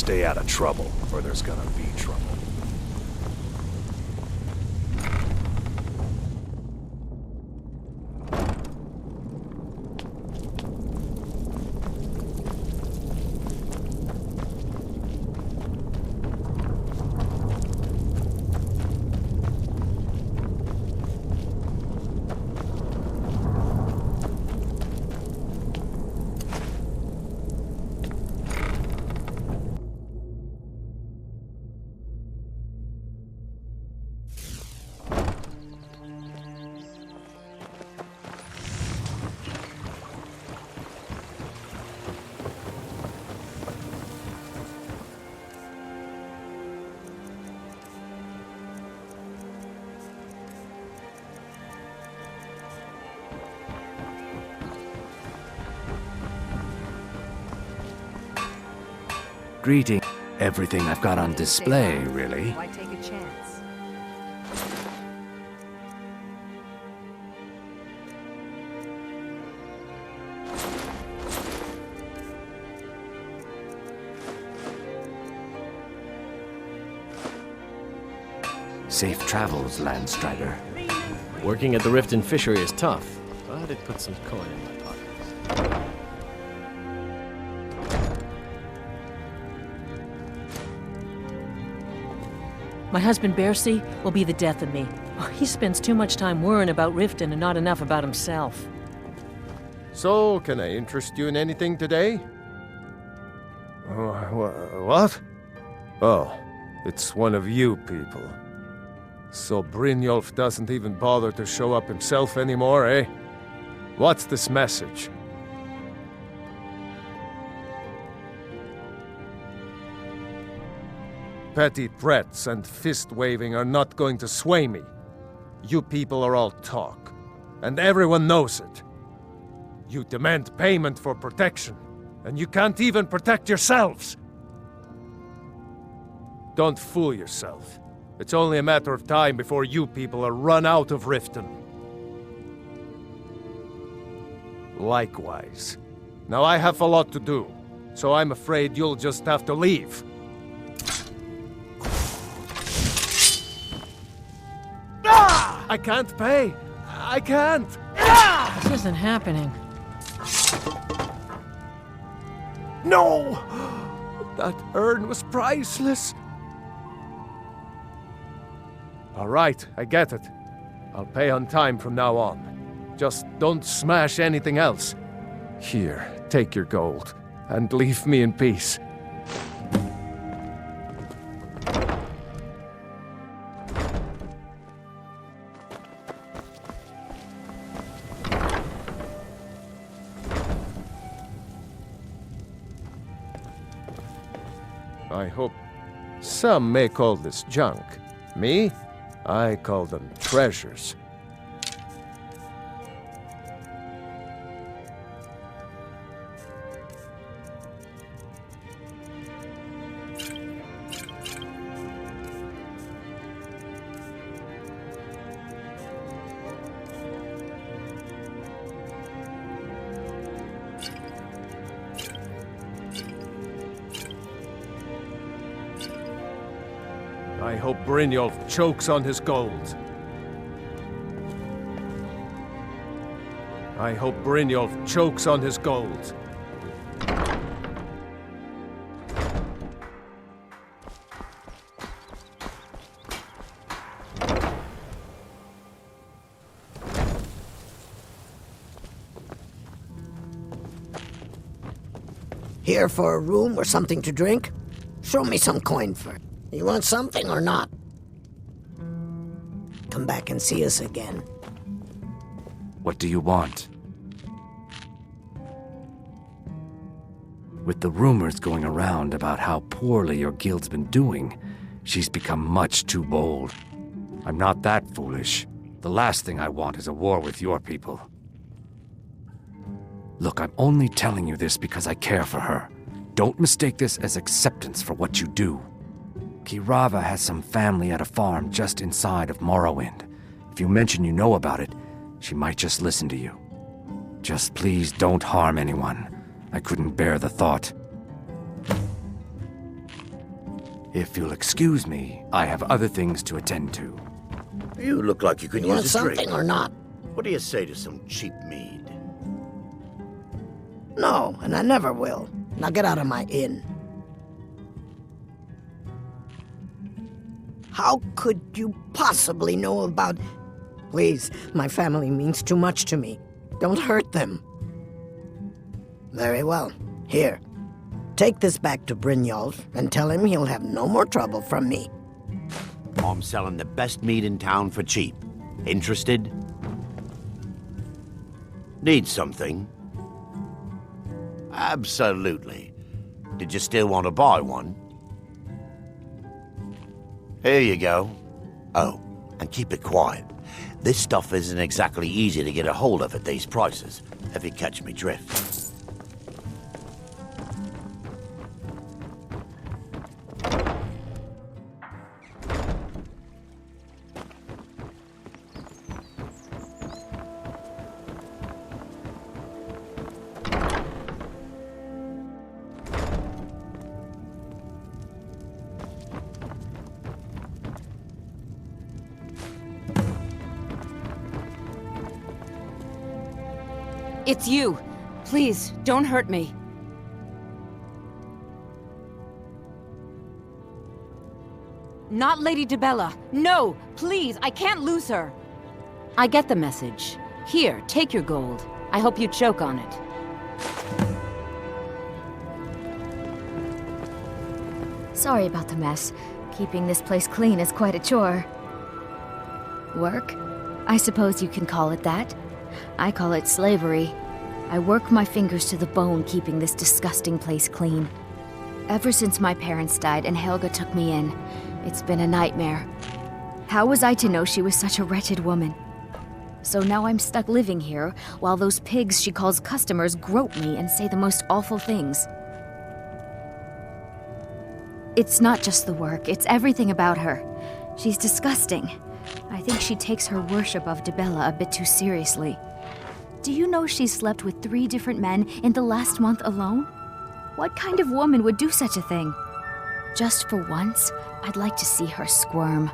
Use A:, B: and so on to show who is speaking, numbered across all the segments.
A: stay out of trouble, or there's gonna be trouble.
B: Greeting. Everything I've got on display, really.
C: Why take a chance?
B: Safe travels, Landstrider.
D: Working at the Rift and Fishery is tough, but it puts some coin in my pocket.
C: My husband Bercy will be the death of me. He spends too much time worrying about Riften and not enough about himself.
E: So, can I interest you in anything today? What? Oh, it's one of you people. So Brynjolf doesn't even bother to show up himself anymore, eh? What's this message? Petty threats and fist-waving are not going to sway me. You people are all talk, and everyone knows it. You demand payment for protection, and you can't even protect yourselves! Don't fool yourself. It's only a matter of time before you people are run out of Riften. Likewise. Now I have a lot to do, so I'm afraid you'll just have to leave. I can't pay! I can't!
C: This isn't happening.
E: No! That urn was priceless! All right, I get it. I'll pay on time from now on. Just don't smash anything else. Here, take your gold, and leave me in peace. I hope some may call this junk. Me? I call them treasures. I hope Brynjolf chokes on his gold. I hope Brynjolf chokes on his gold.
F: Here for a room or something to drink? Show me some coin first. You want something or not? Come back and see us again.
B: What do you want? With the rumors going around about how poorly your guild's been doing, she's become much too bold. I'm not that foolish. The last thing I want is a war with your people. Look, I'm only telling you this because I care for her. Don't mistake this as acceptance for what you do. Kirava has some family at a farm just inside of Morrowind. If you mention you know about it, she might just listen to you. Just please don't harm anyone. I couldn't bear the thought. If you'll excuse me, I have other things to attend to.
G: You look like you could
F: You want
G: use a
F: something
G: drink.
F: or not?
G: What do you say to some cheap mead?
F: No, and I never will. Now get out of my inn. How could you possibly know about... Please, my family means too much to me. Don't hurt them. Very well. Here. Take this back to Brynjolf and tell him he'll have no more trouble from me.
G: I'm selling the best mead in town for cheap. Interested? Need something? Absolutely. Did you still want to buy one? Here you go. Oh, and keep it quiet. This stuff isn't exactly easy to get a hold of at these prices, if you catch me drift.
H: It's you. Please, don't hurt me. Not Lady DeBella. No, please, I can't lose her. I get the message. Here, take your gold. I hope you choke on it.
I: Sorry about the mess. Keeping this place clean is quite a chore. Work? I suppose you can call it that. I call it slavery. I work my fingers to the bone keeping this disgusting place clean. Ever since my parents died and Helga took me in, it's been a nightmare. How was I to know she was such a wretched woman? So now I'm stuck living here while those pigs she calls customers grope me and say the most awful things. It's not just the work, it's everything about her. She's disgusting. I think she takes her worship of DeBella a bit too seriously. Do you know she's slept with 3 different men in the last month alone? What kind of woman would do such a thing? Just for once, I'd like to see her squirm,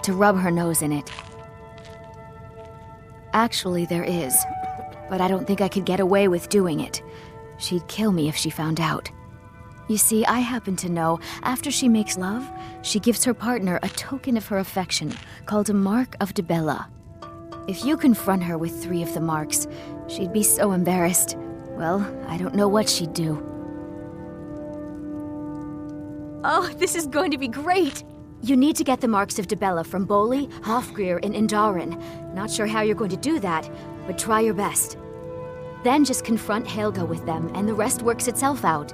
I: to rub her nose in it. Actually, there is, but I don't think I could get away with doing it. She'd kill me if she found out. You see, I happen to know after she makes love, she gives her partner a token of her affection called a Mark of DeBella. If you confront her with 3 of the marks, she'd be so embarrassed. Well, I don't know what she'd do. Oh, this is going to be great! You need to get the marks of DeBella from Boli, Hofgrir, and Indaren. Not sure how you're going to do that, but try your best. Then just confront Helga with them, and the rest works itself out.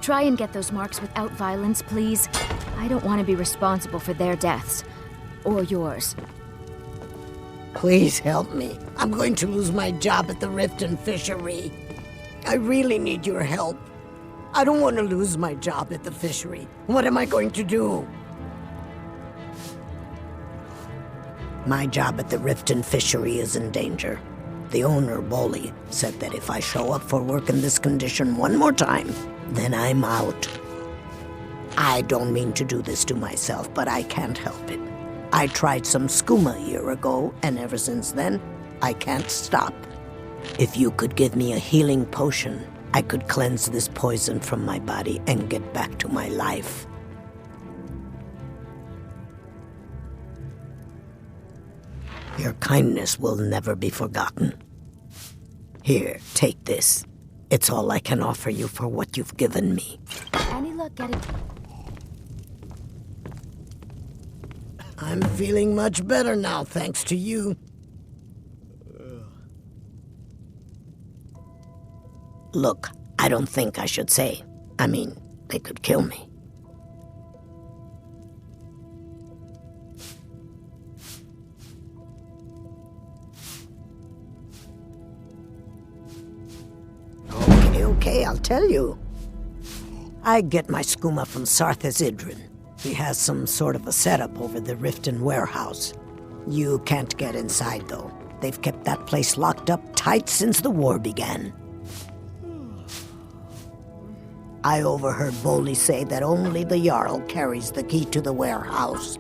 I: Try and get those marks without violence, please. I don't want to be responsible for their deaths. Or yours.
F: Please help me. I'm going to lose my job at the Riften Fishery. I really need your help. I don't want to lose my job at the fishery. What am I going to do? My job at the Riften Fishery is in danger. The owner, Boli, said that if I show up for work in this condition one more time, then I'm out. I don't mean to do this to myself, but I can't help it. I tried some skooma a year ago, and ever since then, I can't stop. If you could give me a healing potion, I could cleanse this poison from my body and get back to my life. Your kindness will never be forgotten. Here, take this. It's all I can offer you for what you've given me.
I: Any luck getting...
F: I'm feeling much better now, thanks to you. Look, I don't think I should say. I mean, they could kill me. Okay, I'll tell you. I get my skooma from Sarthas Idrin. He has some sort of a setup over the Riften warehouse. You can't get inside, though. They've kept that place locked up tight since the war began. I overheard Bolli say that only the Jarl carries the key to the warehouse.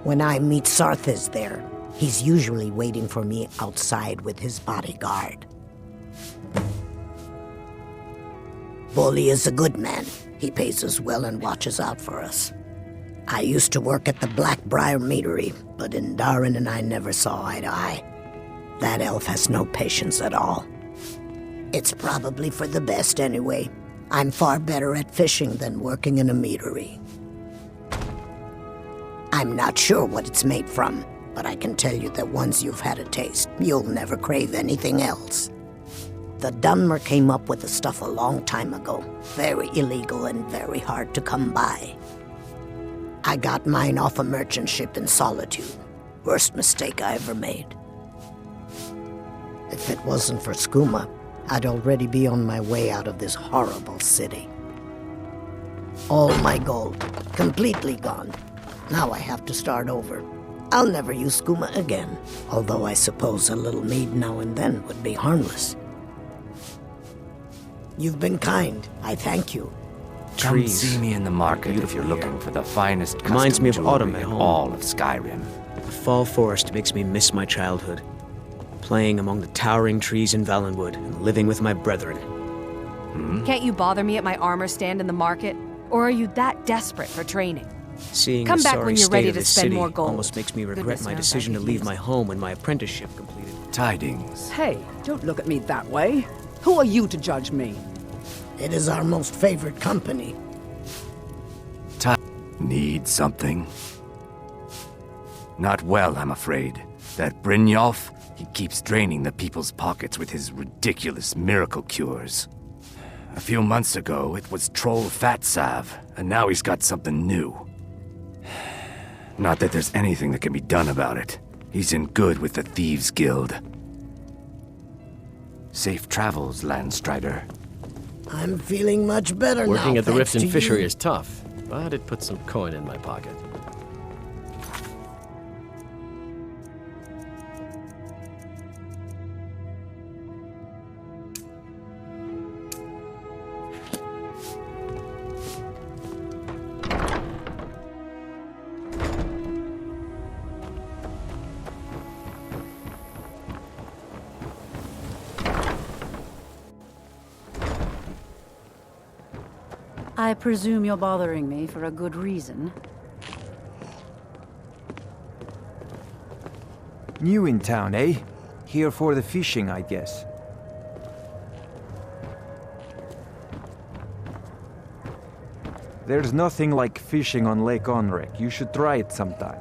F: When I meet Sarthes there, he's usually waiting for me outside with his bodyguard. Bolli is a good man. He pays us well and watches out for us. I used to work at the Blackbriar Meadery, but Indarin and I never saw eye to eye. That elf has no patience at all. It's probably for the best anyway. I'm far better at fishing than working in a meadery. I'm not sure what it's made from, but I can tell you that once you've had a taste, you'll never crave anything else. The Dunmer came up with the stuff a long time ago. Very illegal and very hard to come by. I got mine off a merchant ship in Solitude. Worst mistake I ever made. If it wasn't for skooma, I'd already be on my way out of this horrible city. All my gold, completely gone. Now I have to start over. I'll never use skooma again, although I suppose a little mead now and then would be harmless. You've been kind. I thank you.
B: Come see me in the market if you're looking for the finest custom
J: Reminds me of autumn
B: jewelry
J: at
B: in
J: home.
B: all of Skyrim.
J: The fall forest makes me miss my childhood. Playing among the towering trees in Valenwood and living with my brethren.
K: Can't you bother me at my armor stand in the market? Or are you that desperate for training?
J: Seeing
K: Come
J: the
K: back
J: sorry
K: when you're
J: state
K: ready
J: of
K: to
J: this
K: spend
J: city
K: more gold.
J: almost makes me regret
K: Goodness
J: my
K: knows I
J: decision to
K: could
J: leave
K: use
J: my
K: it.
J: home when my apprenticeship completed.
B: Tidings.
L: Hey, don't look at me that way. Who are you to judge me?
F: It is our most favored company.
B: Need something? Not well, I'm afraid. That Brynjolf, he keeps draining the people's pockets with his ridiculous miracle cures. A few months ago, it was Troll Fatsav, and now he's got something new. Not that there's anything that can be done about it. He's in good with the Thieves' Guild. Safe travels, Landstrider.
F: I'm feeling much better now.
D: Working at the
F: thanks
D: Riften
F: to
D: Fishery
F: you.
D: is tough, but it puts some coin in my pocket.
M: I presume you're bothering me for a good reason.
N: New in town, eh? Here for the fishing, I guess. There's nothing like fishing on Lake Onrek. You should try it sometime.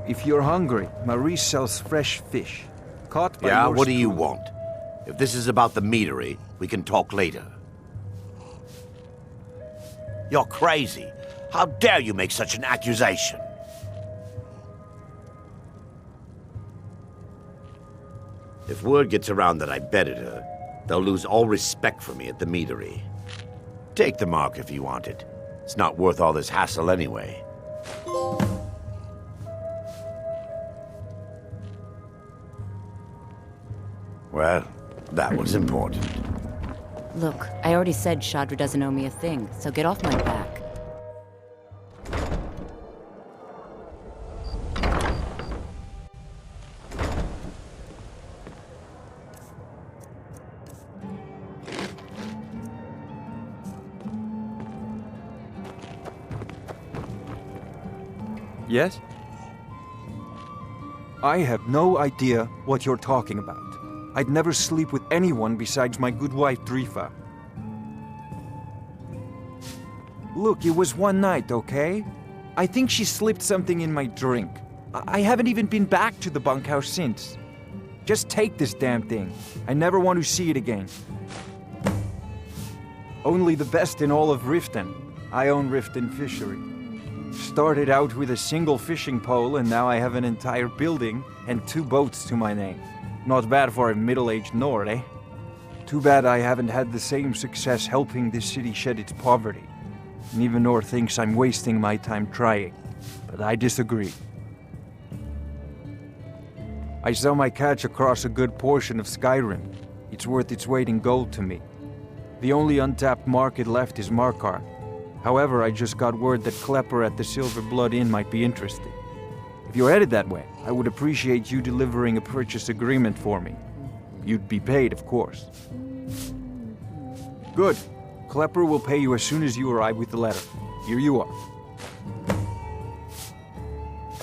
N: If you're hungry, Marie sells fresh fish. Caught by
G: Yeah,
N: your
G: what do you
N: spoon.
G: want? If this is about the meadery, we can talk later. You're crazy. How dare you make such an accusation? If word gets around that I betted her, they'll lose all respect for me at the meadery. Take the mark if you want it. It's not worth all this hassle anyway. Well, that was important.
H: Look, I already said Shadra doesn't owe me a thing, so get off my back.
N: Yes? I have no idea what you're talking about. I'd never sleep with anyone besides my good wife, Drifa. Look, it was one night, okay? I think she slipped something in my drink. I haven't even been back to the bunkhouse since. Just take this damn thing. I never want to see it again. Only the best in all of Riften. I own Riften Fishery. Started out with a single fishing pole, and now I have an entire building and 2 boats to my name. Not bad for a middle-aged Nord, eh? Too bad I haven't had the same success helping this city shed its poverty. And even Nord thinks I'm wasting my time trying. But I disagree. I sell my catch across a good portion of Skyrim. It's worth its weight in gold to me. The only untapped market left is Markarth. However, I just got word that Klepper at the Silver Blood Inn might be interested. If you're headed that way, I would appreciate you delivering a purchase agreement for me. You'd be paid, of course. Good. Klepper will pay you as soon as you arrive with the letter. Here you are.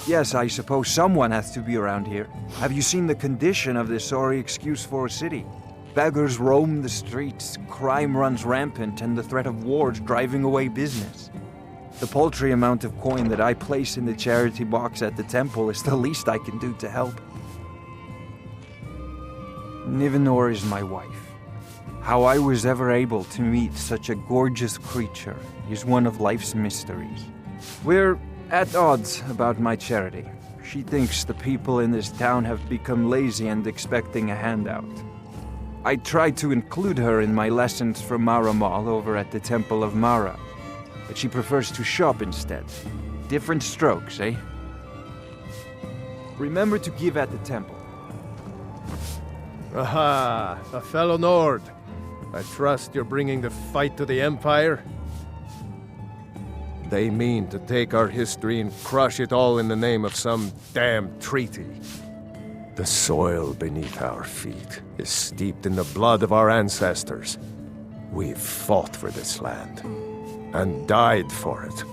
N: Yes, I suppose someone has to be around here. Have you seen the condition of this sorry excuse for a city? Beggars roam the streets, crime runs rampant, and the threat of war is driving away business. The paltry amount of coin that I place in the charity box at the temple is the least I can do to help. Nivenor is my wife. How I was ever able to meet such a gorgeous creature is one of life's mysteries. We're at odds about my charity. She thinks the people in this town have become lazy and expecting a handout. I try to include her in my lessons from Maramal over at the Temple of Mara, but she prefers to shop instead. Different strokes, eh? Remember to give at the temple.
E: Aha, a fellow Nord. I trust you're bringing the fight to the Empire? They mean to take our history and crush it all in the name of some damn treaty. The soil beneath our feet is steeped in the blood of our ancestors. We've fought for this land, and died for it.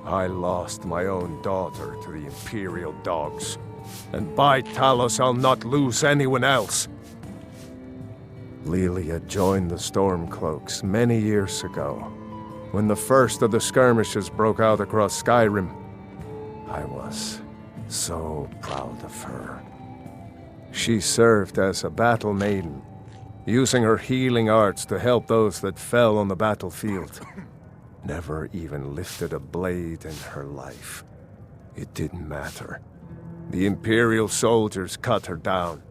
E: I lost my own daughter to the Imperial dogs, and by Talos I'll not lose anyone else. Lilia joined the Stormcloaks many years ago, when the first of the skirmishes broke out across Skyrim. I was so proud of her. She served as a battle maiden, using her healing arts to help those that fell on the battlefield. Never even lifted a blade in her life. It didn't matter. The Imperial soldiers cut her down,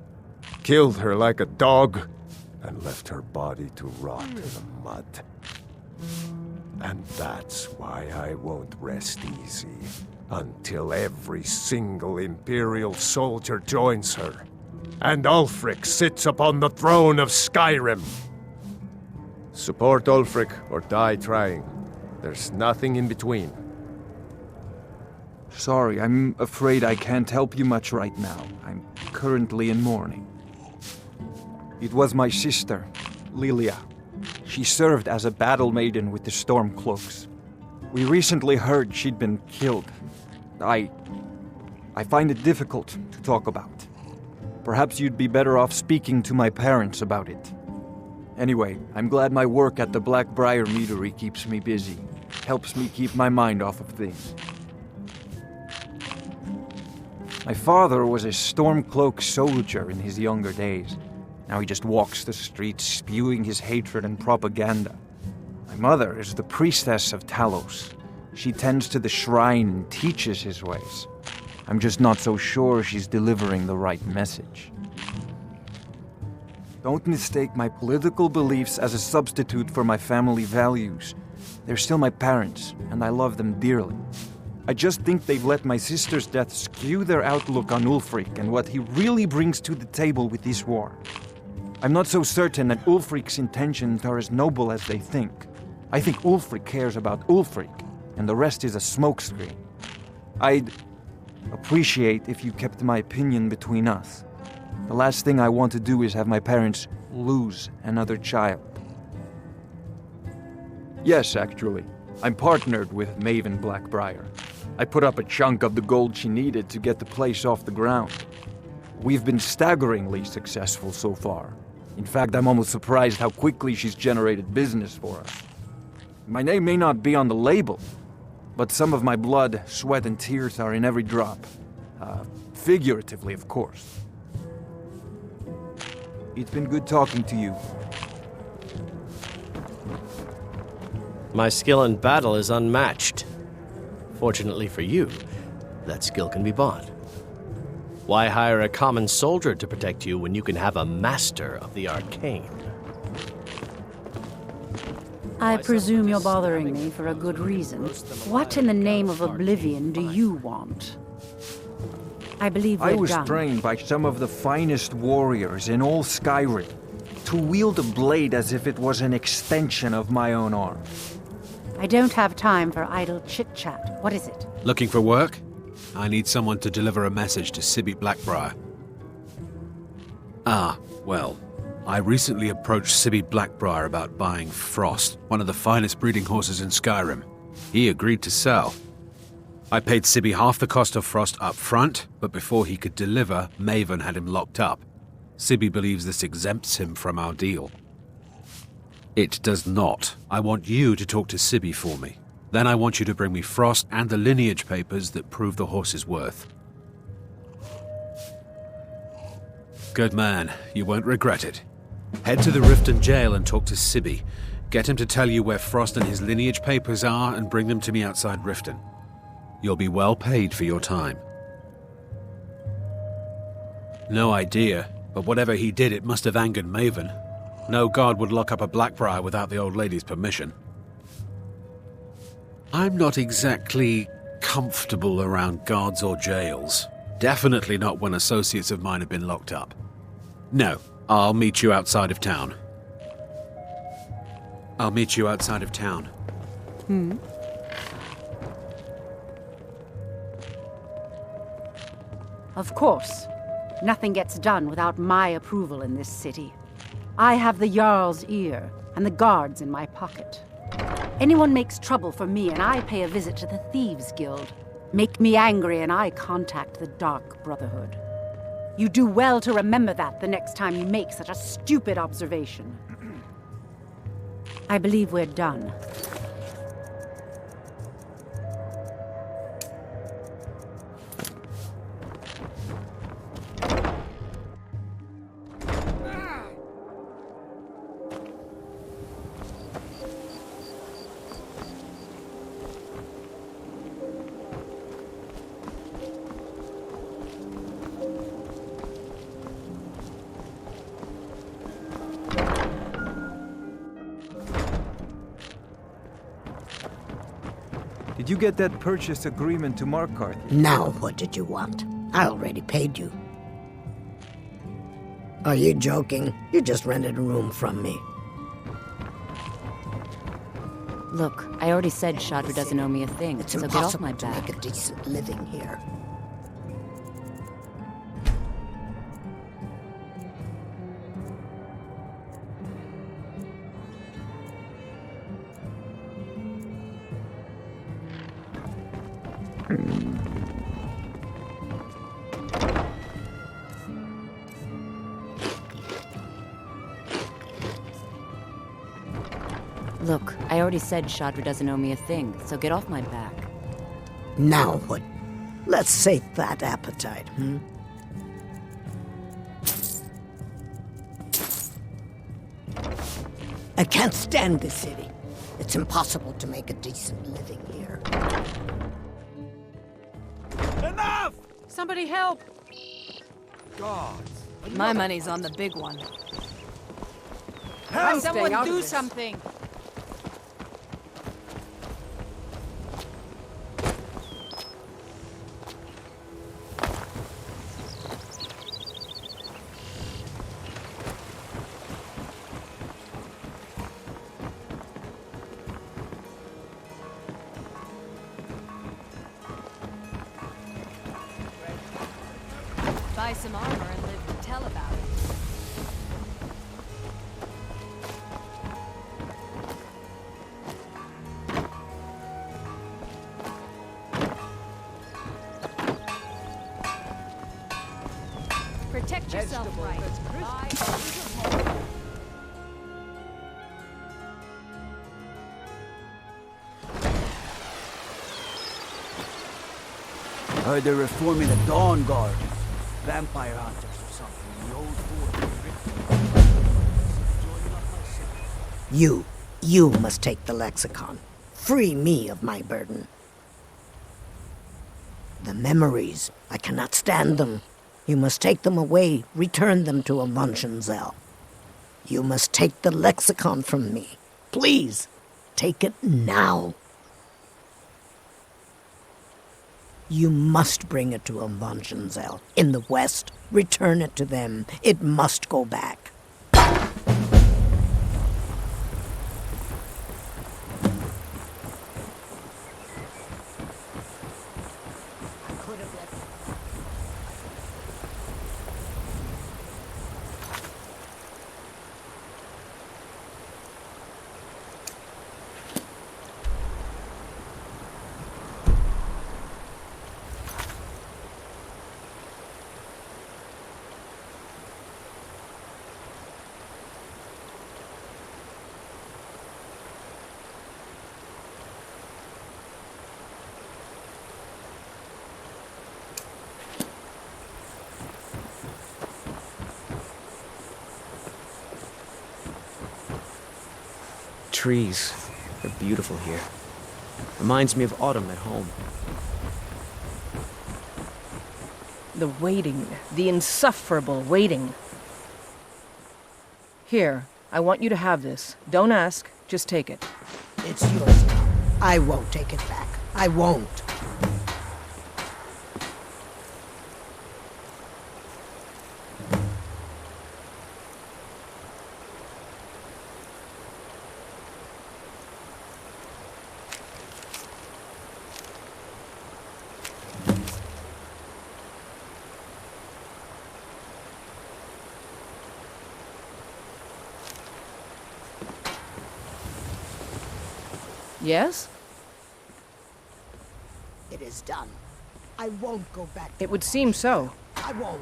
E: killed her like a dog, and left her body to rot in the mud. And that's why I won't rest easy until every single Imperial soldier joins her, and Ulfric sits upon the throne of Skyrim. Support Ulfric or die trying. There's nothing in between.
N: Sorry, I'm afraid I can't help you much right now. I'm currently in mourning. It was my sister, Lilia. She served as a battle maiden with the Stormcloaks. We recently heard she'd been killed. I find it difficult to talk about. Perhaps you'd be better off speaking to my parents about it. Anyway, I'm glad my work at the Blackbriar Meadery keeps me busy. Helps me keep my mind off of things. My father was a Stormcloak soldier in his younger days. Now he just walks the streets spewing his hatred and propaganda. My mother is the priestess of Talos. She tends to the shrine and teaches his ways. I'm just not so sure she's delivering the right message. Don't mistake my political beliefs as a substitute for my family values. They're still my parents, and I love them dearly. I just think they've let my sister's death skew their outlook on Ulfric and what he really brings to the table with this war. I'm not so certain that Ulfric's intentions are as noble as they think. I think Ulfric cares about Ulfric, and the rest is a smokescreen. I'd appreciate if you kept my opinion between us. The last thing I want to do is have my parents lose another child. Yes, actually. I'm partnered with Maven Blackbriar. I put up a chunk of the gold she needed to get the place off the ground. We've been staggeringly successful so far. In fact, I'm almost surprised how quickly she's generated business for us. My name may not be on the label, but some of my blood, sweat, and tears are in every drop. Figuratively, of course. It's been good talking to you.
D: My skill in battle is unmatched. Fortunately for you, that skill can be bought. Why hire a common soldier to protect you when you can have a master of the arcane?
M: I presume you're bothering me for a good reason. What in the name of oblivion do you want? I believe
N: I
M: we're
N: was
M: done.
N: trained by some of the finest warriors in all Skyrim to wield a blade as if it was an extension of my own arm.
M: I don't have time for idle chit-chat. What is it?
O: Looking for work? I need someone to deliver a message to Sibby Blackbriar. Well, I recently approached Sibby Blackbriar about buying Frost, one of the finest breeding horses in Skyrim. He agreed to sell. I paid Sibby half the cost of Frost up front, but before he could deliver, Maven had him locked up. Sibby believes this exempts him from our deal. It does not. I want you to talk to Sibby for me. Then I want you to bring me Frost and the lineage papers that prove the horse's worth. Good man. You won't regret it. Head to the Riften jail and talk to Sibby. Get him to tell you where Frost and his lineage papers are and bring them to me outside Riften. You'll be well paid for your time. No idea, but whatever he did, it must have angered Maven. No guard would lock up a Blackbriar without the old lady's permission. I'm not exactly comfortable around guards or jails. Definitely not when associates of mine have been locked up. No, I'll meet you outside of town.
M: Of course. Nothing gets done without my approval in this city. I have the Jarl's ear and the guards in my pocket. Anyone makes trouble for me and I pay a visit to the Thieves' Guild. Make me angry and I contact the Dark Brotherhood. You do well to remember that the next time you make such a stupid observation. I believe we're done.
N: Did you get that purchase agreement to Markarth?
F: Now what did you want? I already paid you. Are you joking? You just rented a room from me.
H: Look, I already said Shadra doesn't owe me a thing,
F: It's
H: so get off
F: impossible
H: my
F: to
H: back.
F: make a decent living here.
H: Look, I already said Shadra doesn't owe me a thing, so get off my back.
F: Now what? Let's sate that appetite, I can't stand this city. It's impossible to make a decent living here.
L: Enough! Somebody help!
E: Gods.
K: My money's on the big one.
L: Help!
K: Someone
L: Stay out
K: do
L: of this.
K: something! Buy some armor and live to tell about it. Protect yourself right.
P: Heard they're reforming the Dawn Guard. Vampire hunters or something. The old fort.
F: You must take the lexicon. Free me of my burden. The memories, I cannot stand them. You must take them away, return them to Avonshenzel. You must take the lexicon from me. Please, take it now. You must bring it to Umvangenzel. In the west, return it to them. It must go back.
J: Trees. They're beautiful here. Reminds me of autumn at home.
K: The waiting. The insufferable waiting. Here, I want you to have this. Don't ask, just take it.
F: It's yours now. I won't take it back. I won't.
K: Yes?
F: It is done. I won't go back to
K: It would seem so.
F: I won't.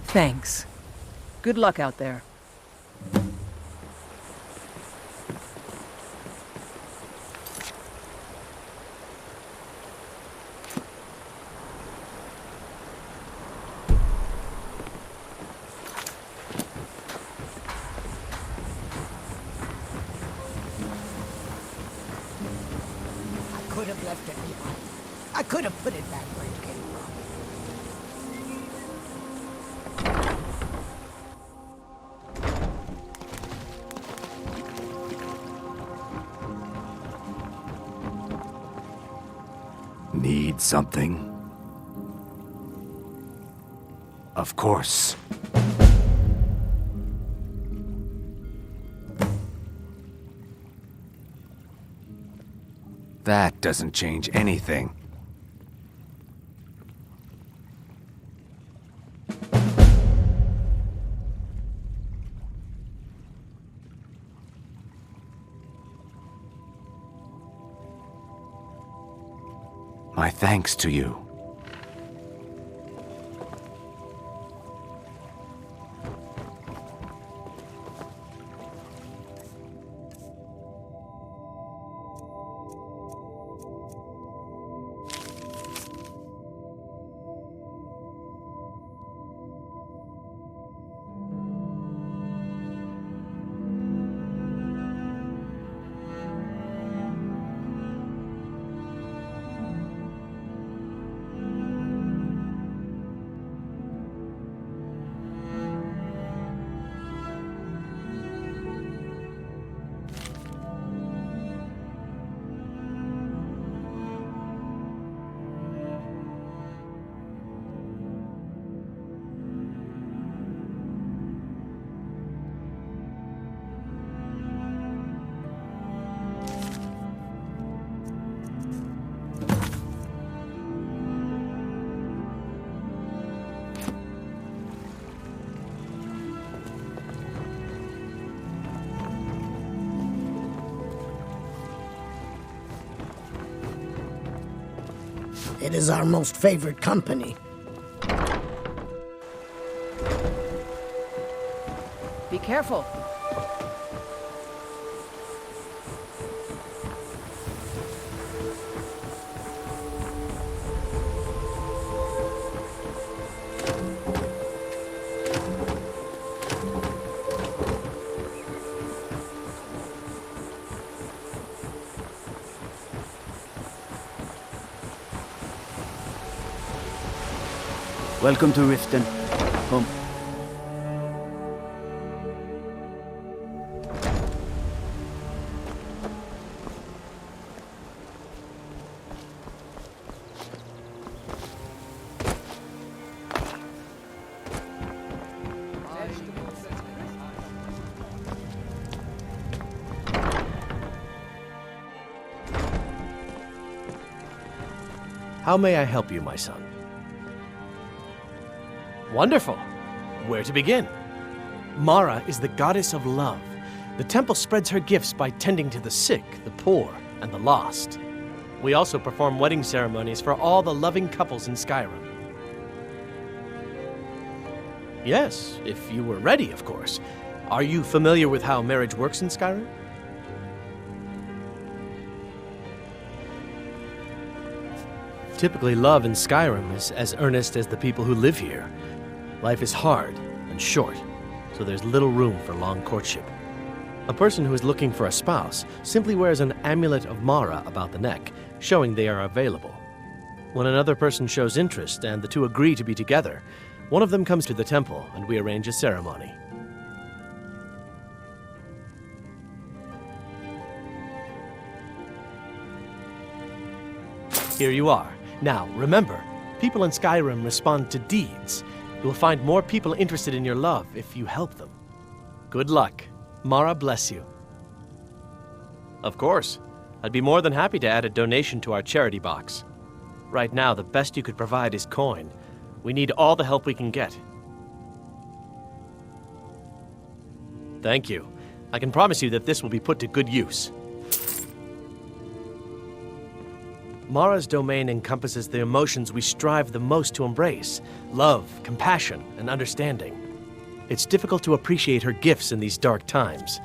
K: Thanks. Good luck out there.
F: I could have left it behind. I could have put it back where it came from.
B: Need something? Of course. That doesn't change anything. My thanks to you.
F: It is our most favored company.
K: Be careful.
P: Welcome to Riften. Come.
D: How may I help you, my son? Wonderful. Where to begin? Mara is the goddess of love. The temple spreads her gifts by tending to the sick, the poor, and the lost. We also perform wedding ceremonies for all the loving couples in Skyrim. Yes, if you were ready, of course. Are you familiar with how marriage works in Skyrim? Typically, love in Skyrim is as earnest as the people who live here. Life is hard and short, so there's little room for long courtship. A person who is looking for a spouse simply wears an amulet of Mara about the neck, showing they are available. When another person shows interest and the two agree to be together, one of them comes to the temple and we arrange a ceremony. Here you are. Now, remember, people in Skyrim respond to deeds. You will find more people interested in your love if you help them. Good luck. Mara bless you. Of course. I'd be more than happy to add a donation to our charity box. Right now, the best you could provide is coin. We need all the help we can get. Thank you. I can promise you that this will be put to good use. Mara's domain encompasses the emotions we strive the most to embrace: love, compassion, and understanding. It's difficult to appreciate her gifts in these dark times,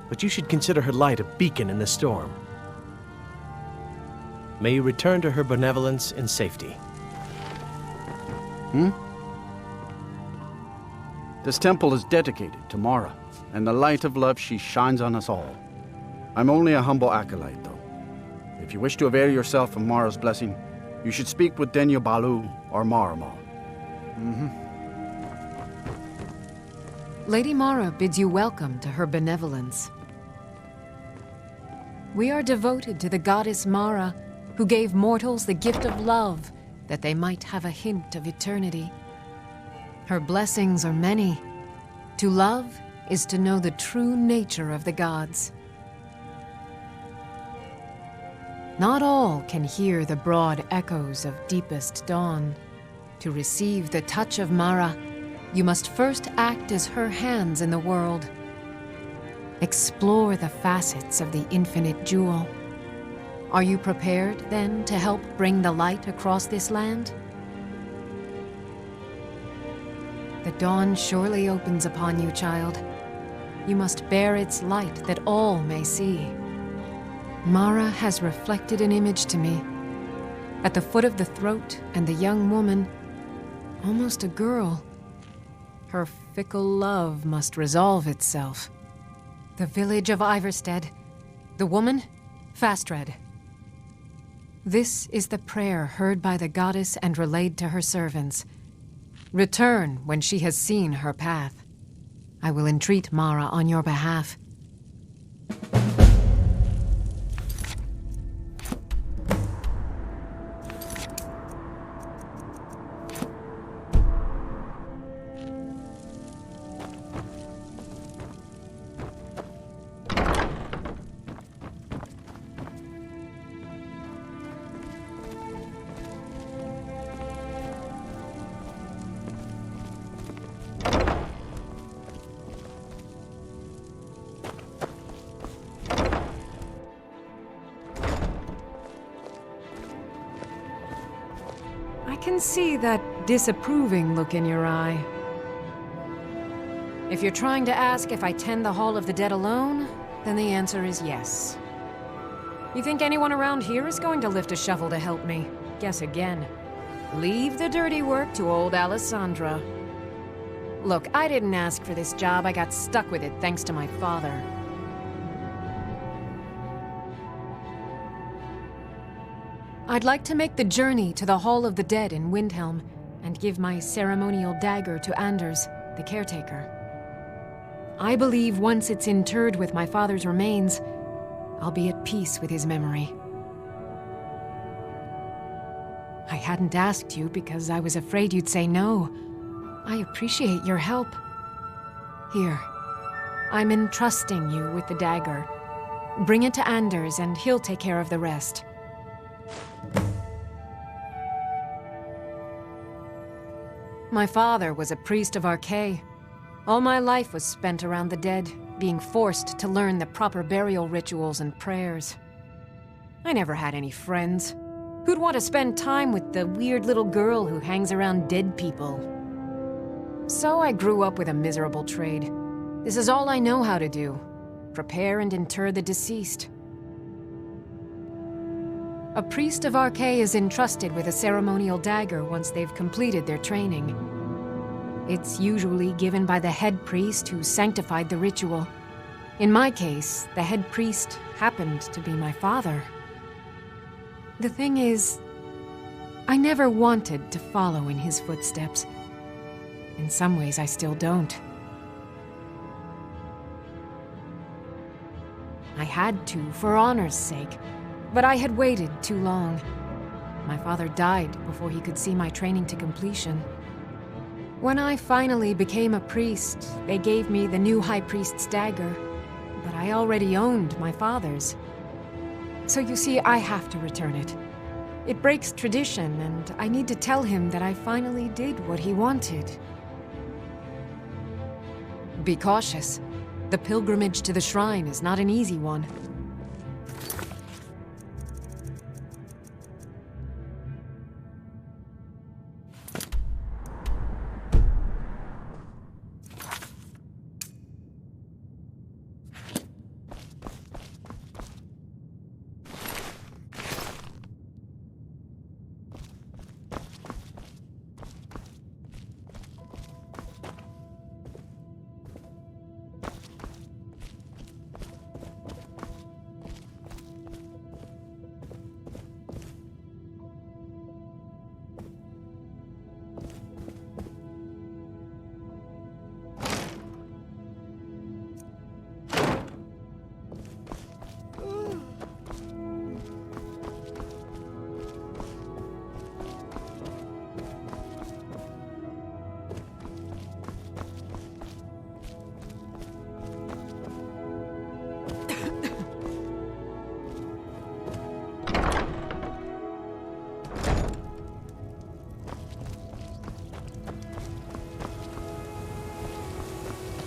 D: but you should consider her light a beacon in the storm. May you return to her benevolence in safety.
Q: This temple is dedicated to Mara, and the light of love she shines on us all. I'm only a humble acolyte, though. If you wish to avail yourself of Mara's blessing, you should speak with Denya Balu or Maramal.
R: Lady Mara bids you welcome to her benevolence. We are devoted to the goddess Mara, who gave mortals the gift of love, that they might have a hint of eternity. Her blessings are many. To love is to know the true nature of the gods. Not all can hear the broad echoes of deepest dawn. To receive the touch of Mara, you must first act as her hands in the world. Explore the facets of the infinite jewel. Are you prepared, then, to help bring the light across this land? The dawn surely opens upon you, child. You must bear its light that all may see. Mara has reflected an image to me. At the foot of the throat and the young woman, almost a girl. Her fickle love must resolve itself. The village of Iverstead. The woman, Fastred. This is the prayer heard by the goddess and relayed to her servants. Return when she has seen her path. I will entreat Mara on your behalf. I can see that disapproving look in your eye. If you're trying to ask if I tend the Hall of the Dead alone, then the answer is yes. You think anyone around here is going to lift a shovel to help me? Guess again. Leave the dirty work to old Alessandra. Look, I didn't ask for this job. I got stuck with it thanks to my father. I'd like to make the journey to the Hall of the Dead in Windhelm and give my ceremonial dagger to Anders, the caretaker. I believe once it's interred with my father's remains, I'll be at peace with his memory. I hadn't asked you because I was afraid you'd say no. I appreciate your help. Here, I'm entrusting you with the dagger. Bring it to Anders and he'll take care of the rest. My father was a priest of Archay. All my life was spent around the dead, being forced to learn the proper burial rituals and prayers. I never had any friends. Who'd want to spend time with the weird little girl who hangs around dead people? So I grew up with a miserable trade. This is all I know how to do. Prepare and inter the deceased. A priest of Archay is entrusted with a ceremonial dagger once they've completed their training. It's usually given by the head priest who sanctified the ritual. In my case, the head priest happened to be my father. The thing is, I never wanted to follow in his footsteps. In some ways, I still don't. I had to, for honor's sake, but I had waited too long. My father died before he could see my training to completion. When I finally became a priest, they gave me the new High Priest's dagger, but I already owned my father's. So you see, I have to return it. It breaks tradition, and I need to tell him that I finally did what he wanted. Be cautious. The pilgrimage to the shrine is not an easy one.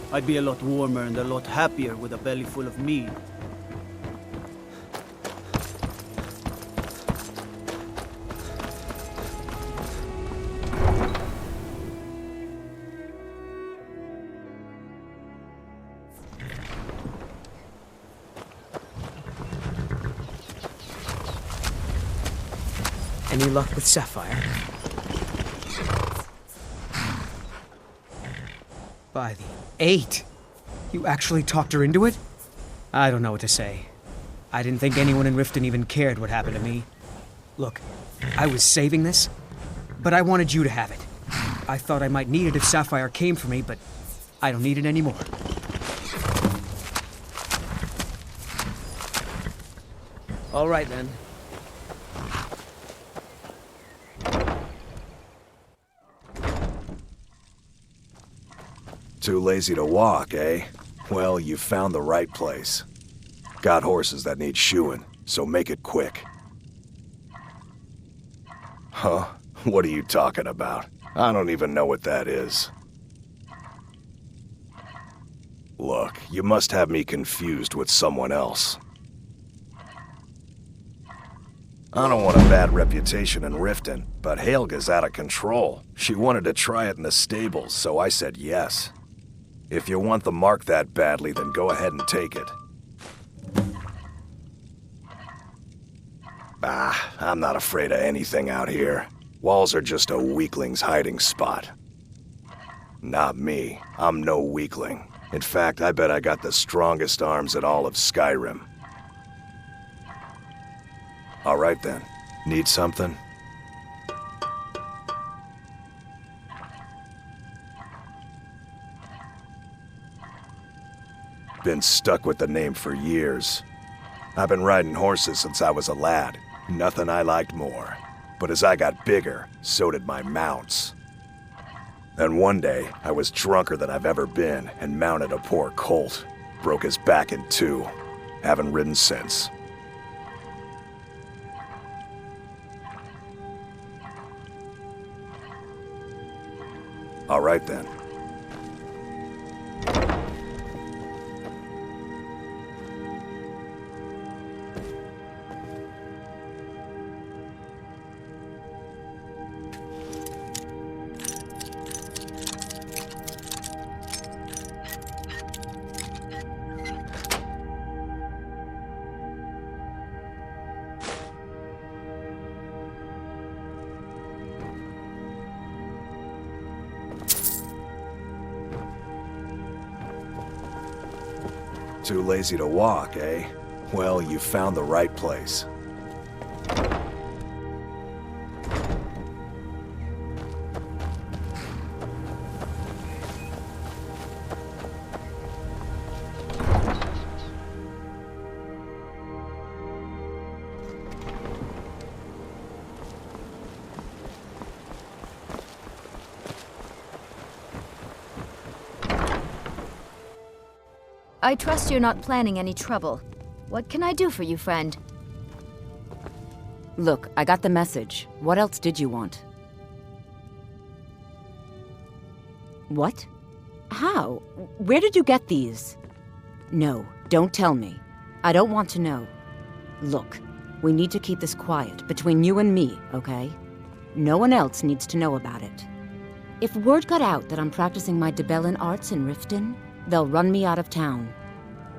P: I'd be a lot warmer and a lot happier with a belly full of meat.
J: Any luck with Sapphire? By the 8! You actually talked her into it? I don't know what to say. I didn't think anyone in Riften even cared what happened to me. Look, I was saving this, but I wanted you to have it. I thought I might need it if Sapphire came for me, but I don't need it anymore. All right, then.
A: Too lazy to walk, eh? Well, you found the right place. Got horses that need shoeing, so make it quick. Huh? What are you talking about? I don't even know what that is. Look, you must have me confused with someone else. I don't want a bad reputation in Riften, but Helga's out of control. She wanted to try it in the stables, so I said yes. If you want the mark that badly, then go ahead and take it. I'm not afraid of anything out here. Walls are just a weakling's hiding spot. Not me. I'm no weakling. In fact, I bet I got the strongest arms in all of Skyrim. All right then. Need something? Been stuck with the name for years. I've been riding horses since I was a lad. Nothing I liked more. But as I got bigger, so did my mounts. Then one day, I was drunker than I've ever been and mounted a poor colt. Broke his back in two. Haven't ridden since. All right then. Too lazy to walk, eh? Well, you found the right place.
I: I trust you're not planning any trouble. What can I do for you, friend?
H: Look, I got the message. What else did you want? What? How? Where did you get these? No, don't tell me. I don't want to know. Look, we need to keep this quiet, between you and me, okay? No one else needs to know about it. If word got out that I'm practicing my Debellan arts in Riften, they'll run me out of town.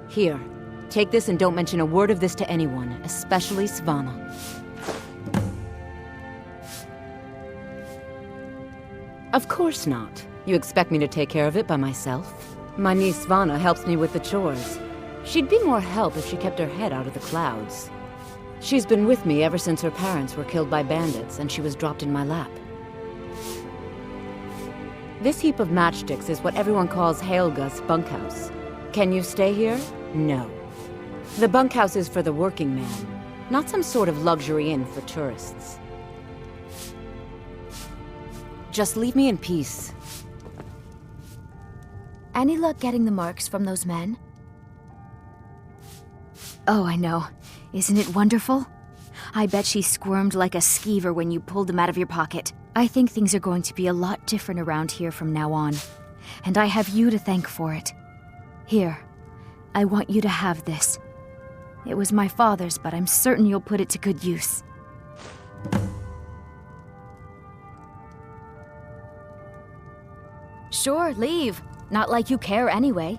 H: Here, take this and don't mention a word of this to anyone, especially Svanna. Of course not. You expect me to take care of it by myself? My niece Svanna helps me with the chores. She'd be more help if she kept her head out of the clouds. She's been with me ever since her parents were killed by bandits and she was dropped in my lap. This heap of matchsticks is what everyone calls Helga's bunkhouse. Can you stay here? No. The bunkhouse is for the working man, not some sort of luxury inn for tourists. Just leave me in peace.
I: Any luck getting the marks from those men? Oh, I know. Isn't it wonderful? I bet she squirmed like a skeever when you pulled them out of your pocket. I think things are going to be a lot different around here from now on. And I have you to thank for it. Here, I want you to have this. It was my father's, but I'm certain you'll put it to good use. Sure, leave. Not like you care anyway.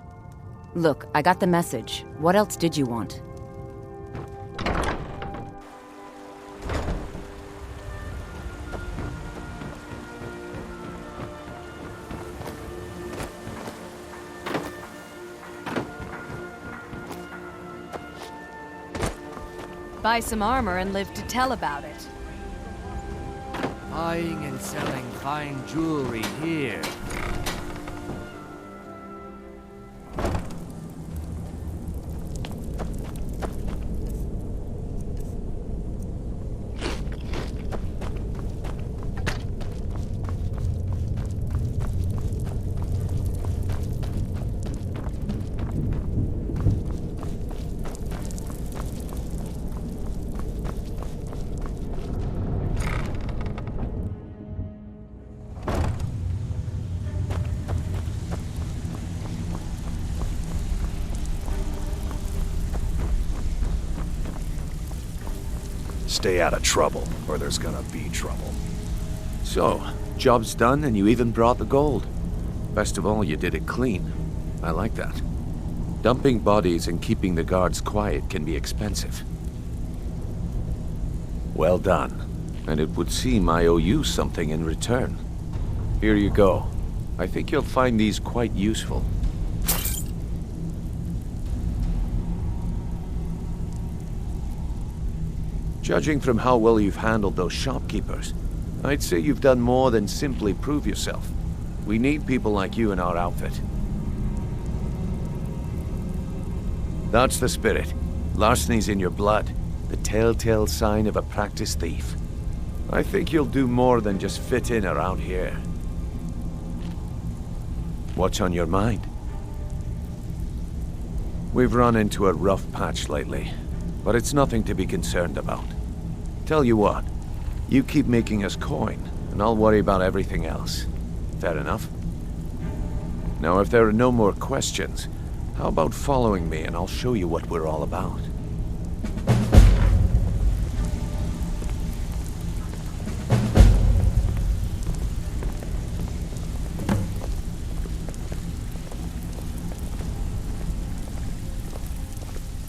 H: Look, I got the message. What else did you want?
K: Buy some armor and live to tell about it.
B: Buying and selling fine jewelry here.
A: Stay out of trouble, or there's gonna be trouble.
G: So, job's done and you even brought the gold. Best of all, you did it clean. I like that. Dumping bodies and keeping the guards quiet can be expensive. Well done. And it would seem I owe you something in return. Here you go. I think you'll find these quite useful. Judging from how well you've handled those shopkeepers, I'd say you've done more than simply prove yourself. We need people like you in our outfit. That's the spirit. Larceny's in your blood, the telltale sign of a practiced thief. I think you'll do more than just fit in around here. What's on your mind? We've run into a rough patch lately, but it's nothing to be concerned about. Tell you what, you keep making us coin, and I'll worry about everything else. Fair enough?
A: Now, if there are no more questions, how about following me and I'll show you what we're all about?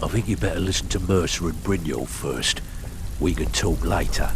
S: I think you better listen to Mercer and Brynjolf first. We can talk later.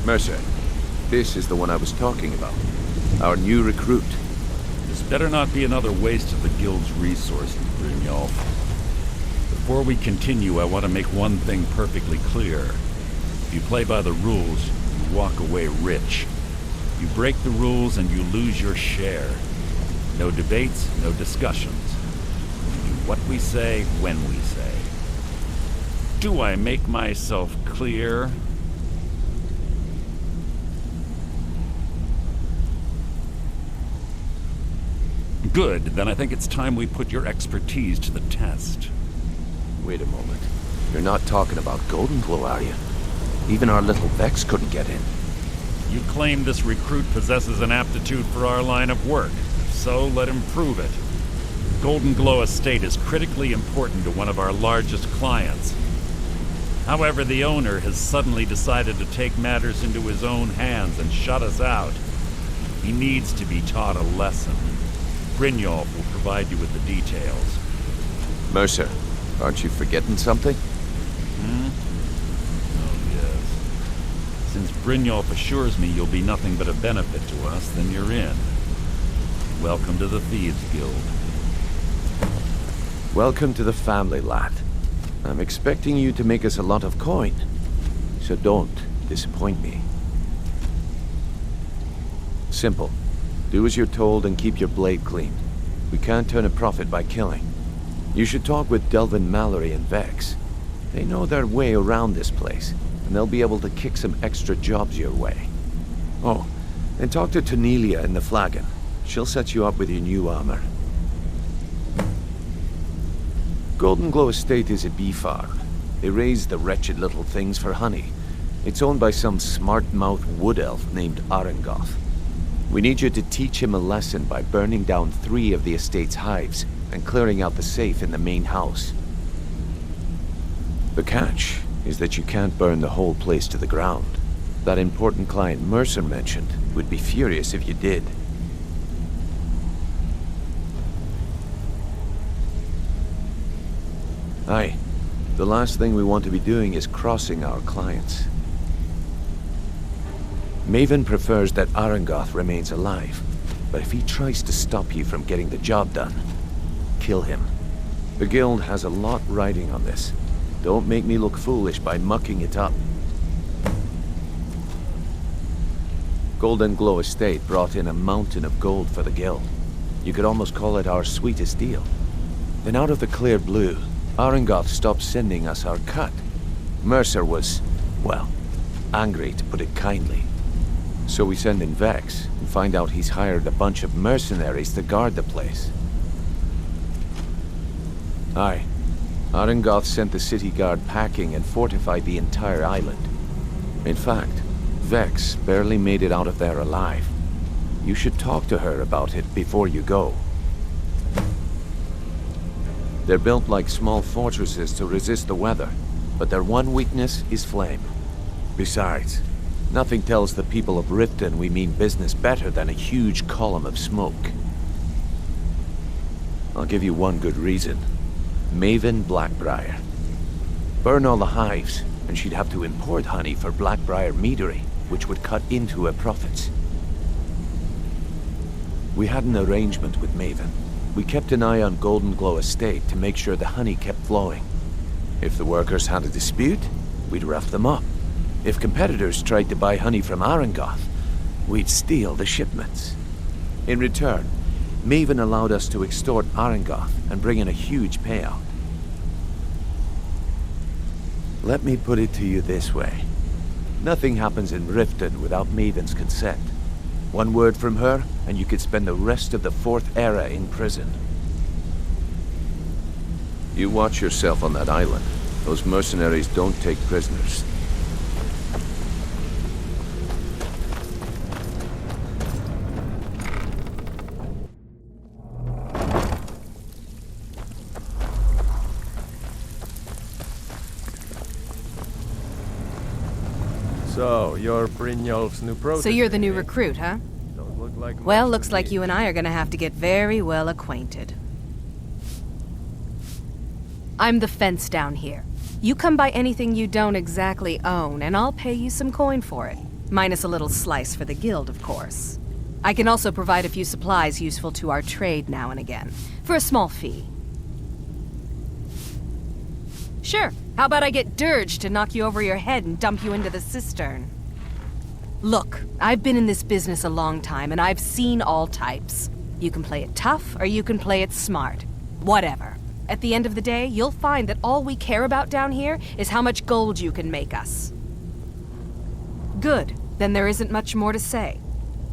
A: Mercer, this is the one I was talking about. Our new recruit.
T: This better not be another waste of the Guild's resources, Brynjolf. Before we continue, I want to make one thing perfectly clear. If you play by the rules, you walk away rich. You break the rules and you lose your share. No debates, no discussions. We do what we say, when we say. Do I make myself clear? Good, then I think it's time we put your expertise to the test.
A: Wait a moment. You're not talking about Golden Glow, are you? Even our little Vex couldn't get in.
T: You claim this recruit possesses an aptitude for our line of work. If so, let him prove it. Golden Glow Estate is critically important to one of our largest clients. However, the owner has suddenly decided to take matters into his own hands and shut us out. He needs to be taught a lesson. Brynjolf will provide you with the details.
A: Mercer, aren't you forgetting something?
T: Oh, yes. Since Brynjolf assures me you'll be nothing but a benefit to us, then you're in. Welcome to the Thieves Guild.
A: Welcome to the family, lad. I'm expecting you to make us a lot of coin, so don't disappoint me. Simple. Do as you're told and keep your blade clean. We can't turn a profit by killing. You should talk with Delvin Mallory and Vex. They know their way around this place, and they'll be able to kick some extra jobs your way. Oh, and talk to Tanelia in the Flagon. She'll set you up with your new armor. Golden Glow Estate is a bee farm. They raise the wretched little things for honey. It's owned by some smart-mouthed wood elf named Arengoth. We need you to teach him a lesson by burning down 3 of the estate's hives and clearing out the safe in the main house. The catch is that you can't burn the whole place to the ground. That important client Mercer mentioned would be furious if you did. Aye. The last thing we want to be doing is crossing our clients. Maven prefers that Arengoth remains alive, but if he tries to stop you from getting the job done, kill him. The Guild has a lot riding on this. Don't make me look foolish by mucking it up. Golden Glow Estate brought in a mountain of gold for the Guild. You could almost call it our sweetest deal. Then out of the clear blue, Arengoth stopped sending us our cut. Mercer was, well, angry to put it kindly. So we send in Vex and find out he's hired a bunch of mercenaries to guard the place. Aye. Arengoth sent the city guard packing and fortified the entire island. In fact, Vex barely made it out of there alive. You should talk to her about it before you go. They're built like small fortresses to resist the weather, but their one weakness is flame. Besides, nothing tells the people of Riften we mean business better than a huge column of smoke. I'll give you one good reason. Maven Blackbriar. Burn all the hives,
U: and she'd have to import honey for Blackbriar Meadery, which would cut into her profits. We had an arrangement with Maven. We kept an eye on Golden Glow Estate to make sure the honey kept flowing. If the workers had a dispute, we'd rough them up. If competitors tried to buy honey from Arangoth, we'd steal the shipments. In return, Maven allowed us to extort Arangoth and bring in a huge payout. Let me put it to you this way. Nothing happens in Riften without Maven's consent. One word from her, and you could spend the rest of the Fourth Era in prison. You watch yourself on that island. Those mercenaries don't take prisoners.
E: So, you're Brynjolf's new protege.
K: So you're the new recruit, huh?
E: Don't look like
K: Well,
E: much
K: looks
E: to
K: like
E: me.
K: you and I are gonna have to get very well acquainted. I'm the fence down here. You come by anything you don't exactly own, and I'll pay you some coin for it. Minus a little slice for the guild, of course. I can also provide a few supplies useful to our trade now and again, for a small fee. Sure, how about I get Dirge to knock you over your head and dump you into the cistern? Look, I've been in this business a long time, and I've seen all types. You can play it tough, or you can play it smart. Whatever. At the end of the day, you'll find that all we care about down here is how much gold you can make us. Good. Then there isn't much more to say.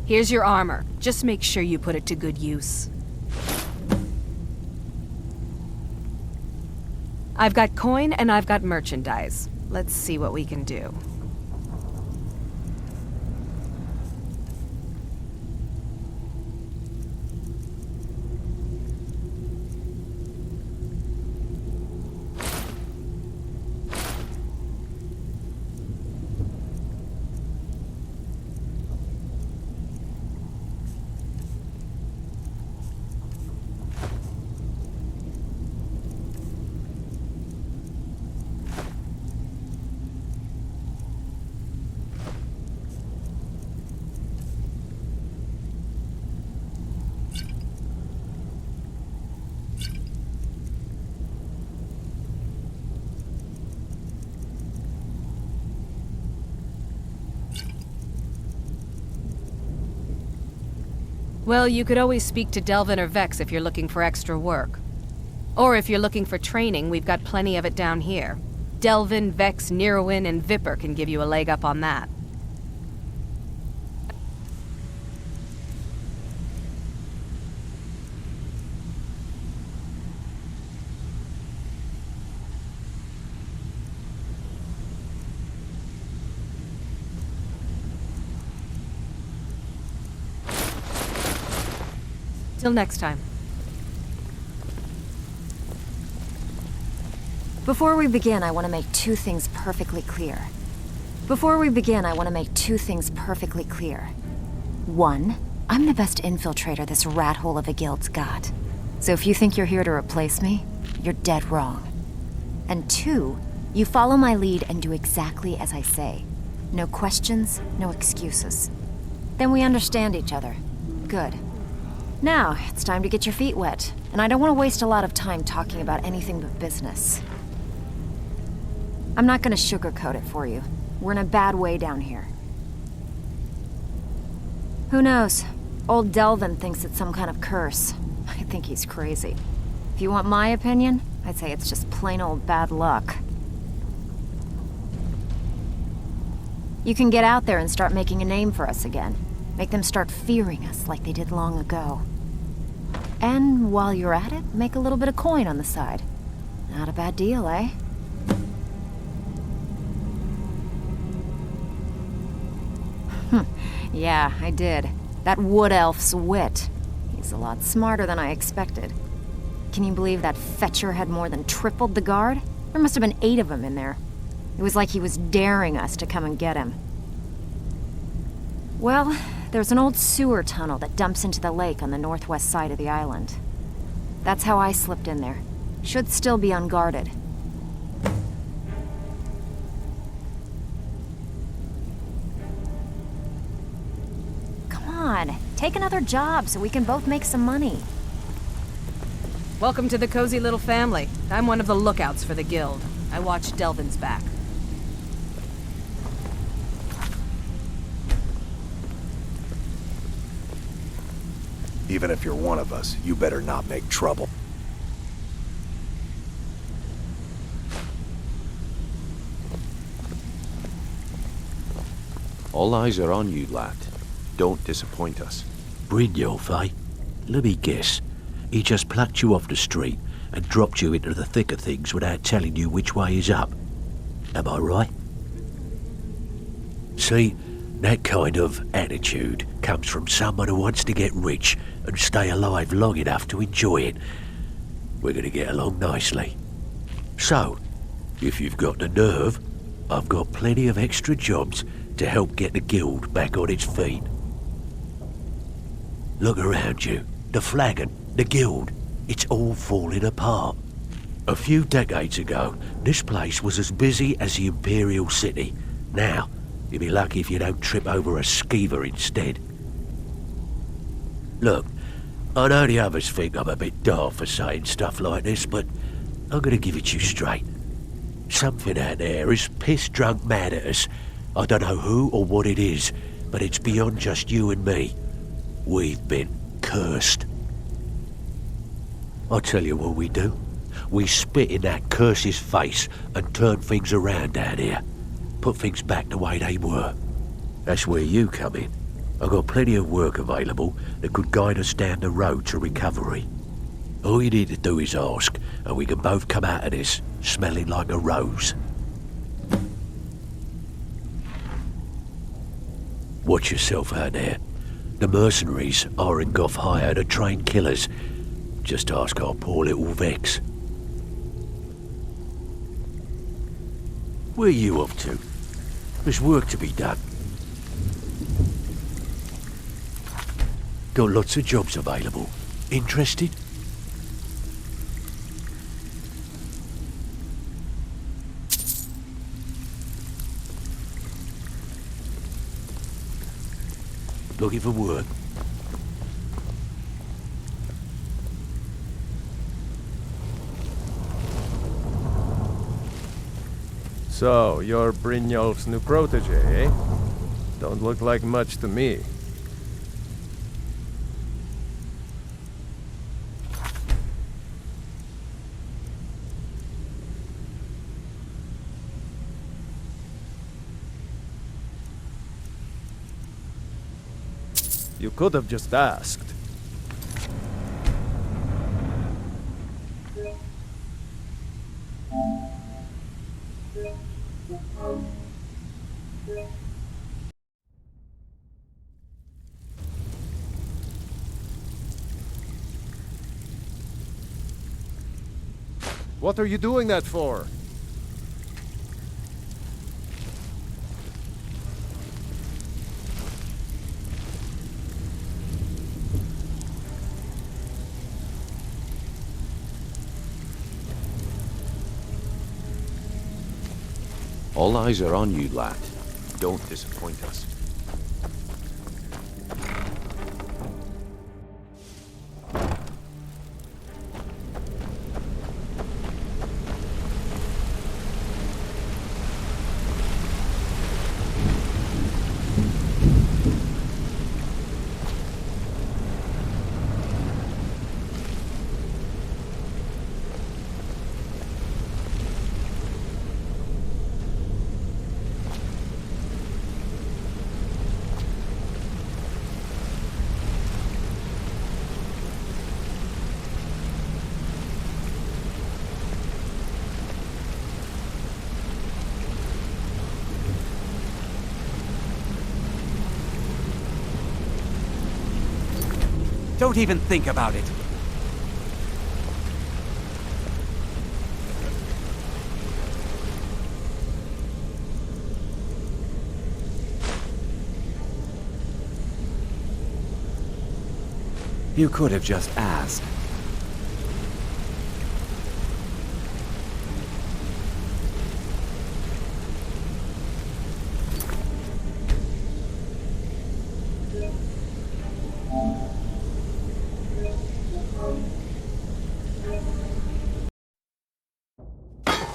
K: Here's your armor. Just make sure you put it to good use. I've got coin and I've got merchandise. Let's see what we can do. Well, you could always speak to Delvin or Vex if you're looking for extra work. Or if you're looking for training, we've got plenty of it down here. Delvin, Vex, Nirwin, and Viper can give you a leg up on that. Till next time.
I: Before we begin, I want to make two things perfectly clear. One, I'm the best infiltrator this rat hole of a guild's got. So if you think you're here to replace me, you're dead wrong. And two, you follow my lead and do exactly as I say. No questions, no excuses. Then we understand each other. Good. Now, it's time to get your feet wet, and I don't want to waste a lot of time talking about anything but business. I'm not gonna sugarcoat it for you. We're in a bad way down here. Who knows? Old Delvin thinks it's some kind of curse. I think he's crazy. If you want my opinion, I'd say it's just plain old bad luck. You can get out there and start making a name for us again. Make them start fearing us like they did long ago. And while you're at it, make a little bit of coin on the side. Not a bad deal, eh? Yeah, I did. That wood elf's wit. He's a lot smarter than I expected. Can you believe that fetcher had more than tripled the guard? There must have been 8 of them in there. It was like he was daring us to come and get him. Well, there's an old sewer tunnel that dumps into the lake on the northwest side of the island. That's how I slipped in there. Should still be unguarded. on. Take another job so we can both make some money.
K: Welcome to the cozy little family. I'm one of the lookouts for the guild. I watch Delvin's back.
A: Even if you're one of us, you better not make trouble.
U: All eyes are on you, lad. Don't disappoint us.
S: Brynjolf, eh? Let me guess. He just plucked you off the street and dropped you into the thick of things without telling you which way is up. Am I right? See, that kind of attitude comes from someone who wants to get rich and stay alive long enough to enjoy it. We're going to get along nicely. So, if you've got the nerve, I've got plenty of extra jobs to help get the guild back on its feet. Look around you. The flagon, the guild, it's all falling apart. A few decades ago, this place was as busy as the Imperial City. Now, you'll be lucky if you don't trip over a skeever instead. Look, I know the others think I'm a bit daft for saying stuff like this, but I'm gonna give it to you straight. Something out there is piss-drunk mad at us. I don't know who or what it is, but it's beyond just you and me. We've been cursed. I'll tell you what we do. We spit in that curse's face and turn things around down here. Put things back the way they were. That's where you come in. I've got plenty of work available that could guide us down the road to recovery. All you need to do is ask, and we can both come out of this smelling like a rose. Watch yourself out there. The mercenaries are in Goth hire to train killers. Just ask our poor little Vex. Where are you off to? There's work to be done. Got lots of jobs available. Interested? Looking for work?
E: So, you're Brynjolf's new protege, eh? Don't look like much to me. You could have just asked. What are you doing that for?
U: All eyes are on you, lad. Don't disappoint us.
C: Don't even think about it. You could have just asked.